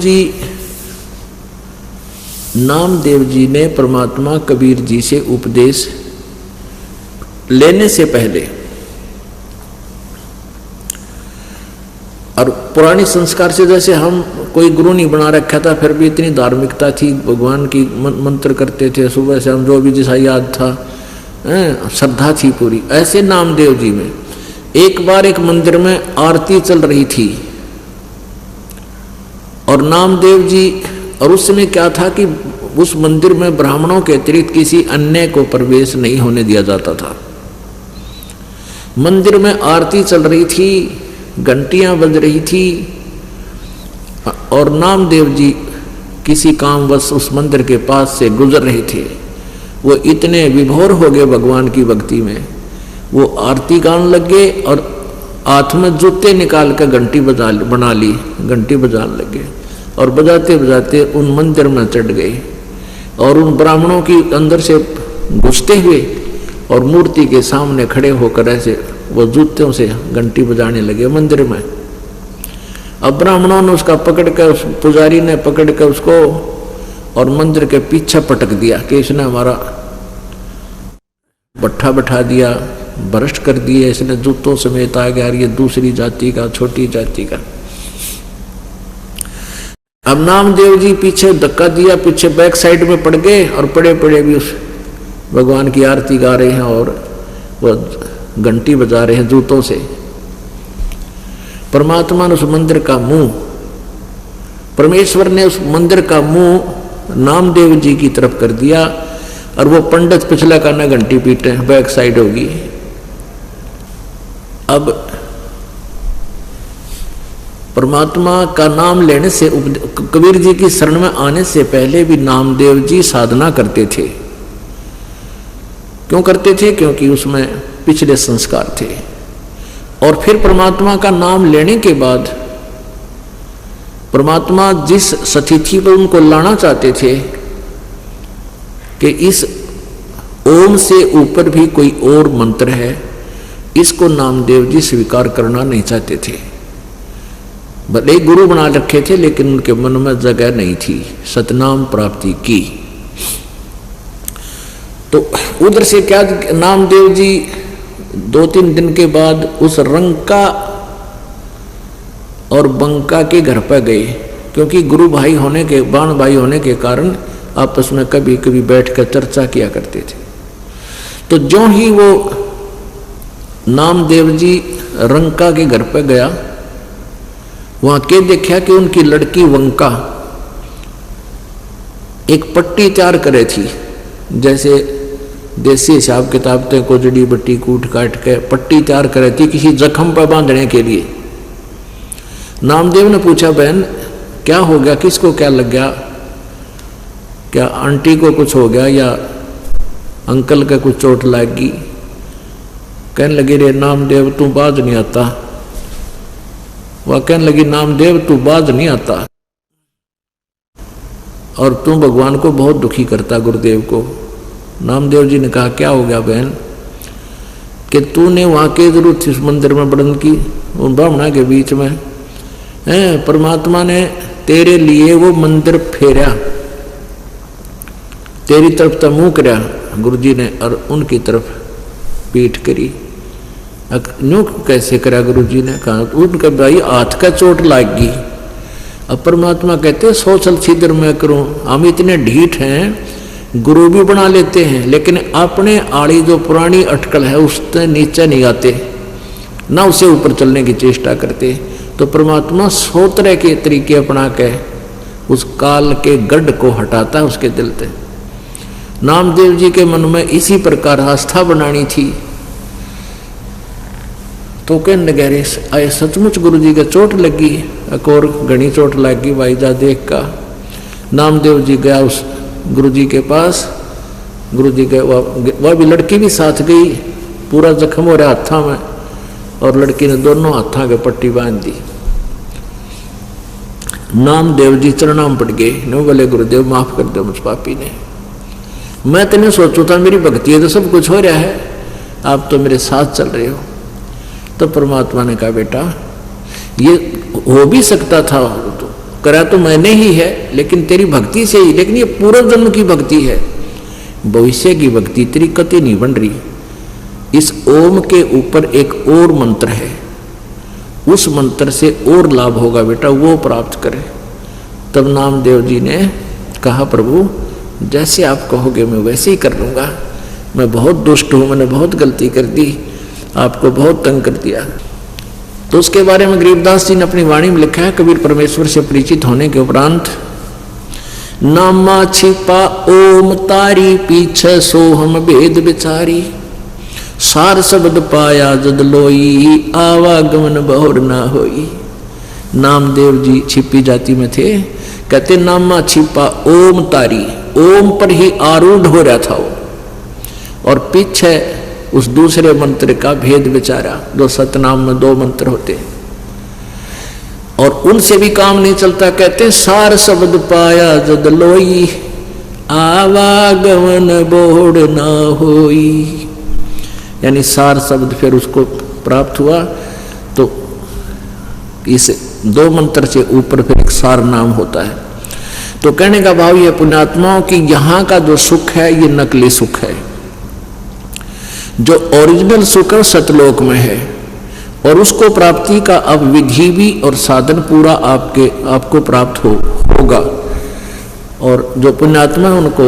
जी ने परमात्मा कबीर जी से उपदेश लेने से पहले, और पुरानी संस्कार से जैसे हम कोई गुरु नहीं बना रखा था, फिर भी इतनी धार्मिकता थी, भगवान की मंत्र करते थे सुबह से हम, जो भी जैसा याद था, श्रद्धा थी पूरी। ऐसे नामदेव जी में एक बार एक मंदिर में आरती चल रही थी और नामदेव जी, और उस समय क्या था कि उस मंदिर में ब्राह्मणों के अतिरिक्त किसी अन्य को प्रवेश नहीं होने दिया जाता था। मंदिर में आरती चल रही थी, घंटियां बज रही थी और नामदेव जी किसी कामवश उस मंदिर के पास से गुजर रहे थे। वो इतने विभोर हो गए भगवान की भक्ति में, वो आरती गाने लगे और हाथ में जूते निकाल कर घंटी बना ली, घंटी बजाने लगे और बजाते बजाते उन मंदिर में चढ़ गए और उन ब्राह्मणों की अंदर से घुसते हुए और मूर्ति के सामने खड़े होकर ऐसे वो जूतों से घंटी बजाने लगे मंदिर में। अब ब्राह्मणों ने उसका पकड़ कर, उस पुजारी ने पकड़ कर उसको और मंदिर के पीछे पटक दिया कि इसने हमारा बट्ठा बैठा दिया, भ्रष्ट कर दिए, इसने जूतों समेत आ गया, ये दूसरी जाति का, छोटी जाति का। अब नामदेव जी पीछे धक्का दिया, पीछे बैक साइड में पड़ गए और पड़े पड़े भी उस भगवान की आरती गा रहे हैं और वो घंटी बजा रहे हैं जूतों से। परमात्मा ने उस मंदिर का मुंह, परमेश्वर ने उस मंदिर का मुंह नामदेव जी की तरफ कर दिया और वो पंडित पिछला काना घंटी पीटे, बैक साइड होगी। अब परमात्मा का नाम लेने से, कबीर जी की शरण में आने से पहले भी नामदेव जी साधना करते थे। क्यों करते थे? क्योंकि उसमें पिछले संस्कार थे। और फिर परमात्मा का नाम लेने के बाद परमात्मा जिस स्थिति पर उनको लाना चाहते थे कि इस ओम से ऊपर भी कोई और मंत्र है, इसको नामदेव जी स्वीकार करना नहीं चाहते थे। भले गुरु बना रखे थे लेकिन उनके मन में जगह नहीं थी सतनाम प्राप्ति की। तो उधर से क्या, नामदेव जी 2-3 दिन के बाद उस रंका और बंका के घर पर गए, क्योंकि गुरु भाई होने के, बाण भाई होने के कारण आपस में कभी कभी बैठकर चर्चा किया करते थे। तो जो ही वो नामदेव जी रंका के घर पर गया, वहां के देखा कि उनकी लड़की वंका एक पट्टी तैयार करे थी, जैसे देसी हिसाब किताब ते को जड़ी बट्टी कूट काट के पट्टी तैयार करे थी किसी जख्म पर बांधने के लिए। नामदेव ने पूछा, बहन क्या हो गया, किसको क्या लग गया, क्या आंटी को कुछ हो गया या अंकल का कुछ चोट लग गई? कहने लगी, रे नामदेव तू बाज नहीं आता। वह कहने लगी, नामदेव तू बाज नहीं आता और तू भगवान को बहुत दुखी करता, गुरुदेव को। नामदेव जी ने कहा, क्या हो गया बहन? कि तूने वहां के जरूर थी उस मंदिर में बड़न की, उन ब्राह्मणा के बीच में है, परमात्मा ने तेरे लिए वो मंदिर फेरा, तेरी तरफ तो मुंह करया गुरु जी ने और उनकी तरफ पीठ करी। यूँ कैसे करा? गुरु जी ने कहा उनका भाई हाथ का चोट लाग गई। अब परमात्मा कहते सोचल छिद्र मैं करूं। हम इतने ढीठ हैं, गुरु भी बना लेते हैं, लेकिन अपने आड़ी जो पुरानी अटकल है उससे नीचे नहीं आते, ना उसे ऊपर चलने की चेष्टा करते। तो परमात्मा 100 तरह के तरीके अपना के उस काल के गढ़ को हटाता है उसके दिल से। नामदेव जी के मन में इसी प्रकार आस्था बनानी थी। तो कहने लगे आए सचमुच गुरु जी के चोट लगी, एक और घनी चोट लगी भाई जा देख का। नामदेव जी गया उस गुरु जी के पास। गुरु जी के वह भी लड़की भी साथ गई। पूरा जख्म हो रहा हाथा में, और लड़की ने दोनों हाथा के पट्टी बांध दी। नामदेव जी चरणाम पड़ गए। नो बोले गुरुदेव माफ कर दो मुझ पापी ने, मैं तेने सोचू था मेरी भक्ति है तो सब कुछ हो रहा है, आप तो मेरे साथ चल रहे हो। तो परमात्मा ने कहा बेटा ये हो भी सकता था, तो करा तो मैंने ही है, लेकिन तेरी भक्ति से ही। लेकिन ये पूर्व जन्म की भक्ति है, भविष्य की भक्ति तेरी कति नहीं बन रही। इस ओम के ऊपर एक और मंत्र है, उस मंत्र से और लाभ होगा बेटा, वो प्राप्त करे। तब नामदेव जी ने कहा प्रभु जैसे आप कहोगे मैं वैसे ही कर लूँगा। मैं बहुत दुष्ट हूँ, मैंने बहुत गलती कर दी, आपको बहुत तंग कर दिया। तो उसके बारे में गरीबदास जी ने अपनी वाणी में लिखा है, कबीर परमेश्वर से परिचित होने के उपरांत नामा छिपा ओम तारी पीछे सोहम भेद बिचारी, सार शब्द पाया जद लोई आवागमन बहुर ना होई। नामदेव जी छिपी जाति में थे। कहते नामा छिपा ओम तारी, ओम पर ही आरूढ़ हो रहा था वो, और पीछे उस दूसरे मंत्र का भेद विचारा। जो सतनाम में 2 मंत्र होते और उनसे भी काम नहीं चलता। कहते सार शब्द पाया जद लोई आवागमन बोड़ ना होई, यानी सार शब्द फिर उसको प्राप्त हुआ। तो इस 2 मंत्र से ऊपर फिर एक सार नाम होता है। तो कहने का भाव ये पुण्यात्माओं की यहाँ का जो सुख है ये नकली सुख है, जो ओरिजिनल सुख सतलोक में है, और उसको प्राप्ति का अब विधि भी और साधन पूरा आपको प्राप्त होगा। और जो पुण्यात्मा उनको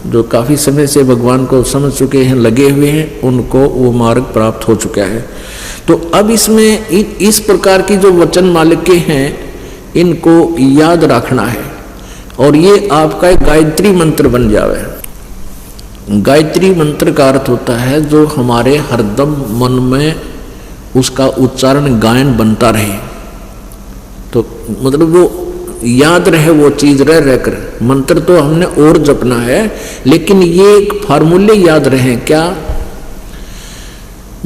जो काफी समय से भगवान को समझ चुके हैं, लगे हुए हैं, उनको वो मार्ग प्राप्त हो चुका है। तो अब इसमें इस प्रकार की जो वचन मालिके हैं इनको याद रखना है, और ये आपका एक गायत्री मंत्र बन जावे। गायत्री मंत्र का अर्थ होता है जो हमारे हरदम मन में उसका उच्चारण गायन बनता रहे। तो मतलब वो याद रहे, वो चीज रह कर। मंत्र तो हमने और जपना है, लेकिन ये एक फार्मूले याद रहे। क्या?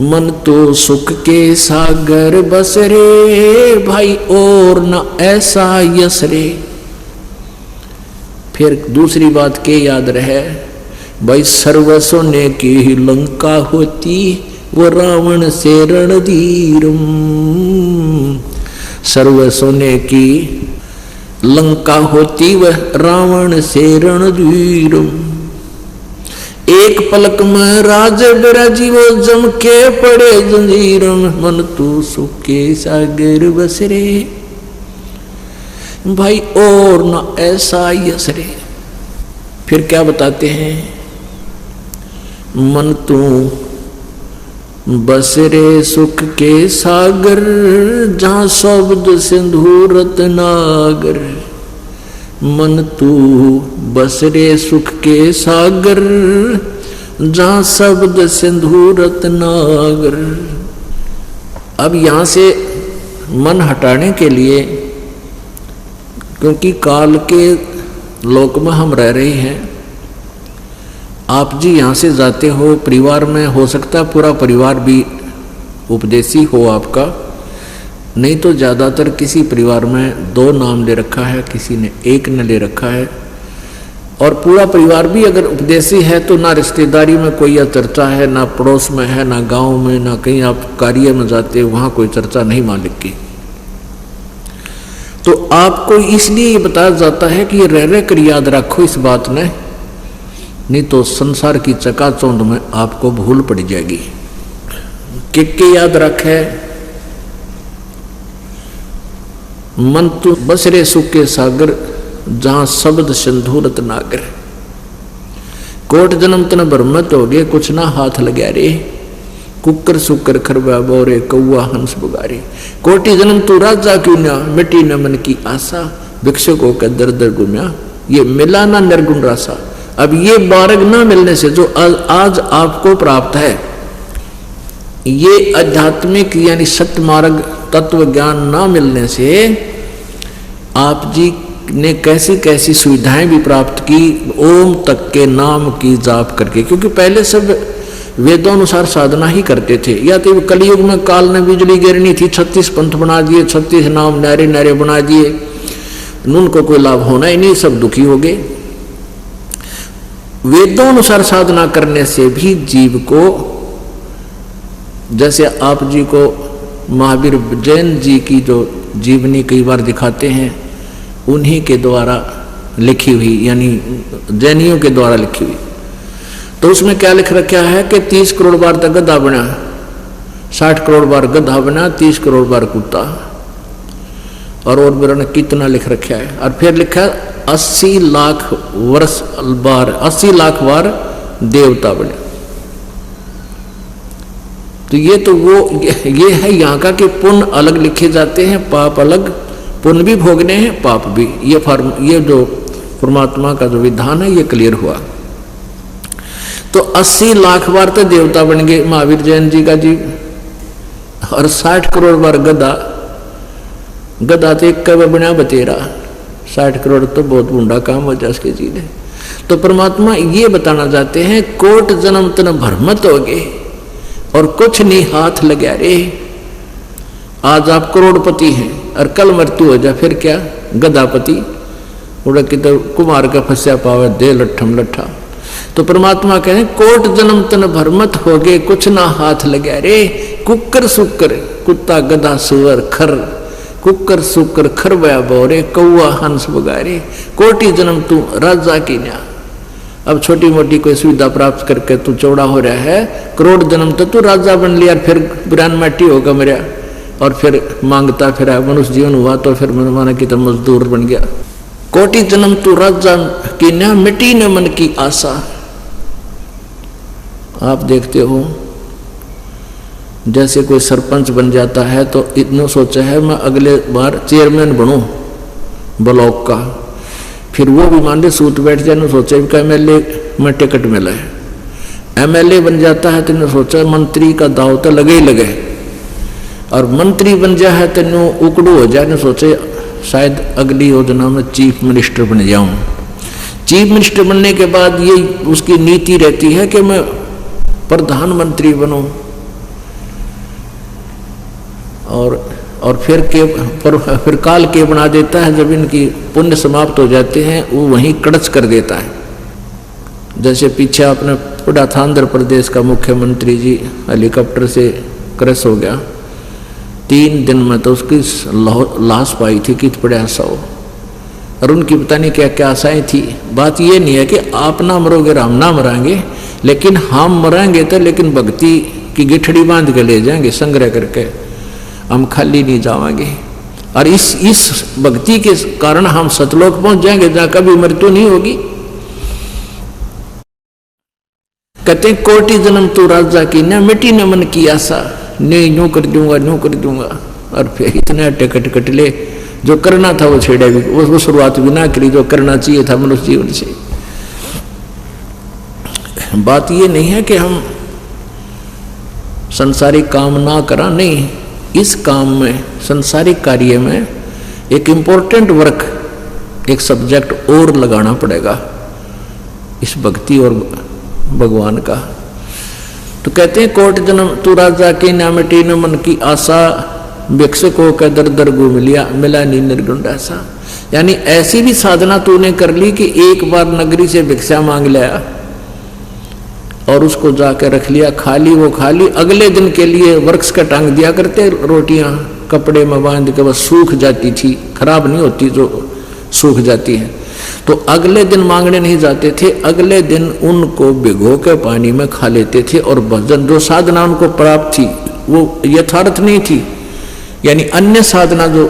मन तो सुख के सागर बस रे भाई, और न ऐसा यस रे। फिर दूसरी बात के याद रहे भाई, सर्व सोने की ही लंका होती वो रावण से रणधीरम। सर्व सोने की लंका होती वह रावण से रणधीरम। एक पलक में राज बिराजी वो जम के पड़े जंजीरम। मन तू सुख के सागर बस रे भाई, और न ऐसा यस रे। फिर क्या बताते हैं? मन तू बस रे सुख के सागर, जहाँ शब्द सिंधु रत्नागर। मन तू बस रे सुख के सागर, जहाँ शब्द सिंधु रत्नागर। अब यहाँ से मन हटाने के लिए, क्योंकि काल के लोक में हम रह रहे हैं, आप जी यहाँ से जाते हो, परिवार में हो सकता है पूरा परिवार भी उपदेशी हो आपका, नहीं तो ज़्यादातर किसी परिवार में 2 नाम ले रखा है, किसी ने 1 न ले रखा है। और पूरा परिवार भी अगर उपदेशी है तो ना रिश्तेदारी में कोई या चर्चा है, ना पड़ोस में है, ना गांव में, ना कहीं आप कार्य में जाते हो वहाँ कोई चर्चा नहीं मालिक की। तो आपको इसलिए ये बताया जाता है कि ये रह कर याद रखो इस बात ने, नहीं तो संसार की चकाचौंध में आपको भूल पड़ जाएगी। के याद रखे, मन तू बसरे सुखे सागर, जहां शब्द सिंधूरत नागर। कोट जन्म तन भरमत हो गए, कुछ ना हाथ लग्या रे, कुकर सुकर खरबा बोरे, कौआ हंस बुगारे। कोटि जन्म तू राजा क्यों ना, मिट्टी न मन की आशा, भिक्षुक होकर दर दर घूमया, ये मिला ना निर्गुण रासा। अब ये बारग ना मिलने से जो आज आपको प्राप्त है, ये आध्यात्मिक यानी सत्य मार्ग तत्व ज्ञान ना मिलने से आप जी ने कैसी कैसी सुविधाएं भी प्राप्त की, ओम तक के नाम की जाप करके। क्योंकि पहले सब वेदों अनुसार साधना ही करते थे। या तो कलयुग में काल ने बिजली गिरनी थी, 36 पंथ बना दिए, 36 नाम नारे नारे बना दिए, उनको कोई लाभ होना ही नहीं, सब दुखी हो गए। वेदों अनुसार साधना करने से भी जीव को, जैसे आप जी को महावीर जैन जी की जो जीवनी कई बार दिखाते हैं, उन्हीं के द्वारा लिखी हुई, यानी जैनियों के द्वारा लिखी हुई। तो उसमें क्या लिख रखा है कि 30 करोड़ बार तक गधा बना, 60 करोड़ बार गधा बना, 30 करोड़ बार कुत्ता, और मेरा ने कितना लिख रखा है। और फिर लिखा है 80 लाख वर्ष बार, 80 लाख बार देवता बने। तो ये है यहाँ का कि पुण्य अलग लिखे जाते हैं, पाप अलग, पुण्य भी भोगने हैं, पाप भी। ये जो परमात्मा का जो विधान है ये क्लियर हुआ। तो 80 लाख बार तो देवता बन गए महावीर जैन जी का जी, और 60 करोड़ बार गधा तो एक कब बना बतेरा, 60 करोड़ तो बहुत बूढ़ा काम हो जाए उसके जी ने। तो परमात्मा ये बताना चाहते हैं, कोट जन्म तन भरमत हो गए और कुछ नहीं हाथ लगा रे। आज आप करोड़पति हैं और कल मृत्यु हो जाए फिर क्या, गधापति उड़ा की तो कुमार का फंसा पावे दे लट्ठम लट्ठा। तो परमात्मा कहें कोट जन्म तन भरमत हो गए, कुछ ना हाथ लगा रे। कुकर सुकर, कुत्ता गधा सुअर खर, कुकर सुकर खर बया बोरे, कौआ हंस बुगारे। कोटि जन्म तू राजा की न्या। अब छोटी मोटी कोई सुविधा प्राप्त करके तू चौड़ा हो रहा है, करोड़ जन्म तो तू राजा बन लिया, फिर बिरान माटी होगा मेरा, और फिर मांगता फिर मनुष्य जीवन हुआ तो फिर माना कि तो मजदूर बन गया। कोटि जन्म तू राजा की न्या, मिट्टी न मन की आशा। आप देखते हो जैसे कोई सरपंच बन जाता है तो इतना सोचा है मैं अगले बार चेयरमैन बनूं ब्लॉक का, फिर वो भी मान ले सूत बैठ जाए, सोचा कि एमएलए में टिकट मिला है। एमएलए बन जाता है तो सोचा मंत्री का दाव तो लगे ही लगे, और मंत्री बन जाए है तो उकड़ू हो जाए, सोचे शायद अगली योजना में चीफ मिनिस्टर बन जाऊं। चीफ मिनिस्टर बनने के बाद ये उसकी नीति रहती है कि मैं प्रधानमंत्री बनूं, और फिर काल के बना देता है। जब इनकी पुण्य समाप्त हो जाते हैं वो वहीं कड़च कर देता है। जैसे पीछे आपने पढ़ा था आंध्र प्रदेश का मुख्यमंत्री जी हेलीकॉप्टर से क्रैश हो गया, 3 दिन में तो उसकी लाश पाई थी कित पड़ा सौ, और उनकी पता नहीं क्या क्या आशाएं थी। बात ये नहीं है कि आप ना मरोगे हम ना मरांगे, लेकिन हम मरांगे तो लेकिन भक्ति की गिठड़ी बांध के ले जाएंगे संग्रह करके, हम खाली नहीं जावांगे। और इस भक्ति के कारण हम सतलोक पहुंच जाएंगे जहां कभी मृत्यु नहीं होगी। कहते हैं कोटि जन्म तू राजा की न मिट्टी न मन की आशा, नहीं यूं कर दूंगा यूं कर दूंगा, और फिर इतना टिकट कट ले। जो करना था वो छेड़ा भी, वो शुरुआत भी ना करी जो करना चाहिए था मनुष्य जीवन से। बात ये नहीं है कि हम संसारिक काम ना करा, नहीं, इस काम में संसारिक कार्य में एक इम्पोर्टेंट वर्क, एक सब्जेक्ट और लगाना पड़ेगा इस भक्ति और भगवान का। तो कहते हैं कोट जन्म तू राजा की ना मिटी न मन की आशा, भिक्षुक होकर दर दर घूम लिया मिला नी निर्गुण ऐसा। यानी ऐसी भी साधना तूने कर ली कि एक बार नगरी से भिक्षा मांग लिया और उसको जाकर रख लिया, खाली वो खाली, अगले दिन के लिए वृक्ष का टांग दिया करते रोटियां कपड़े में बांध के, बस सूख जाती थी, खराब नहीं होती जो सूख जाती है। तो अगले दिन मांगने नहीं जाते थे, अगले दिन उनको भिगो के पानी में खा लेते थे, और भजन जो साधना उनको प्राप्त थी वो यथार्थ नहीं थी। यानी अन्य साधना जो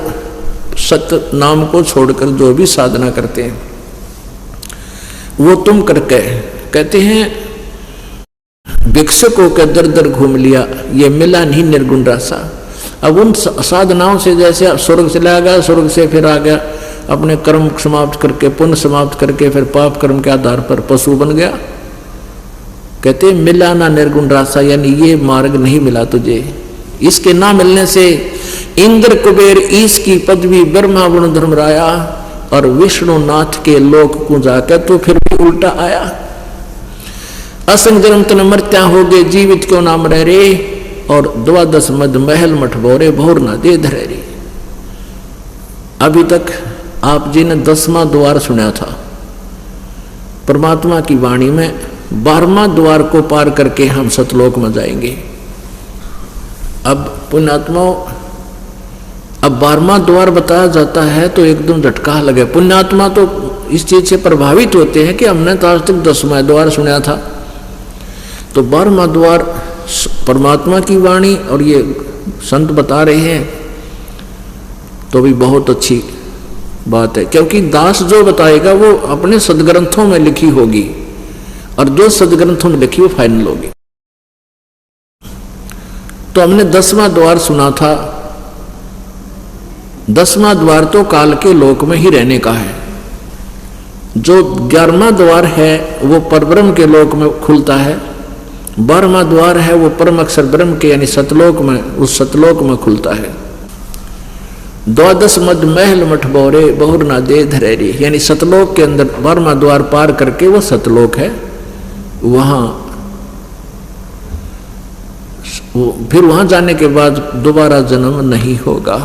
सत्य नाम को छोड़कर जो भी साधना करते हैं वो तुम करके कहते हैं भिक्षुक होकर दर दर घूम लिया, ये मिला नहीं निर्गुण रासा। अब उन साधनाओं से जैसे स्वर्ग चला गया, स्वर्ग से फिर आ गया, अपने कर्म समाप्त करके पुण्य समाप्त करके फिर पाप कर्म के आधार पर पशु बन गया। कहते मिला ना निर्गुण रासा, यानी ये मार्ग नहीं मिला तुझे। इसके ना मिलने से इंद्र कुबेर ईश की पदवी ब्रह्मा वरुण धर्मराया और विष्णुनाथ के लोक को जाकर तो फिर भी उल्टा आया। असंग जन्म तन मर्त्या हो गए, जीवित क्यों नाम रह रे, और 12 मद महल मठ बोरे भोर ना दे धरे रे। अभी तक आप जी ने 10वां द्वार सुना था परमात्मा की वाणी में। 12वां द्वार को पार करके हम सतलोक में जाएंगे। अब पुण्यात्माओं, अब 12वां द्वार बताया जाता है तो एकदम झटका लगे। पुण्यात्मा तो इस चीज से प्रभावित होते हैं कि हमने तो आज तक 10वां द्वार सुना था, तो 12वां द्वार परमात्मा की वाणी और ये संत बता रहे हैं तो भी बहुत अच्छी बात है, क्योंकि दास जो बताएगा वो अपने सदग्रंथों में लिखी होगी और जो सदग्रंथों में लिखी वो फाइनल होगी। तो हमने 10वां द्वार सुना था। 10वां द्वार तो काल के लोक में ही रहने का है। जो 11वां द्वार है वो परब्रह्म के लोक में खुलता है। 12वां द्वार है वो परम अक्षर ब्रह्म के यानी सतलोक में, उस सतलोक में खुलता है। 12 मद महल मठ बोरे बहुर ना दे धरेरी, यानी सतलोक के अंदर 12वां द्वार पार करके वो सतलोक है। वहां फिर वहां जाने के बाद दोबारा जन्म नहीं होगा।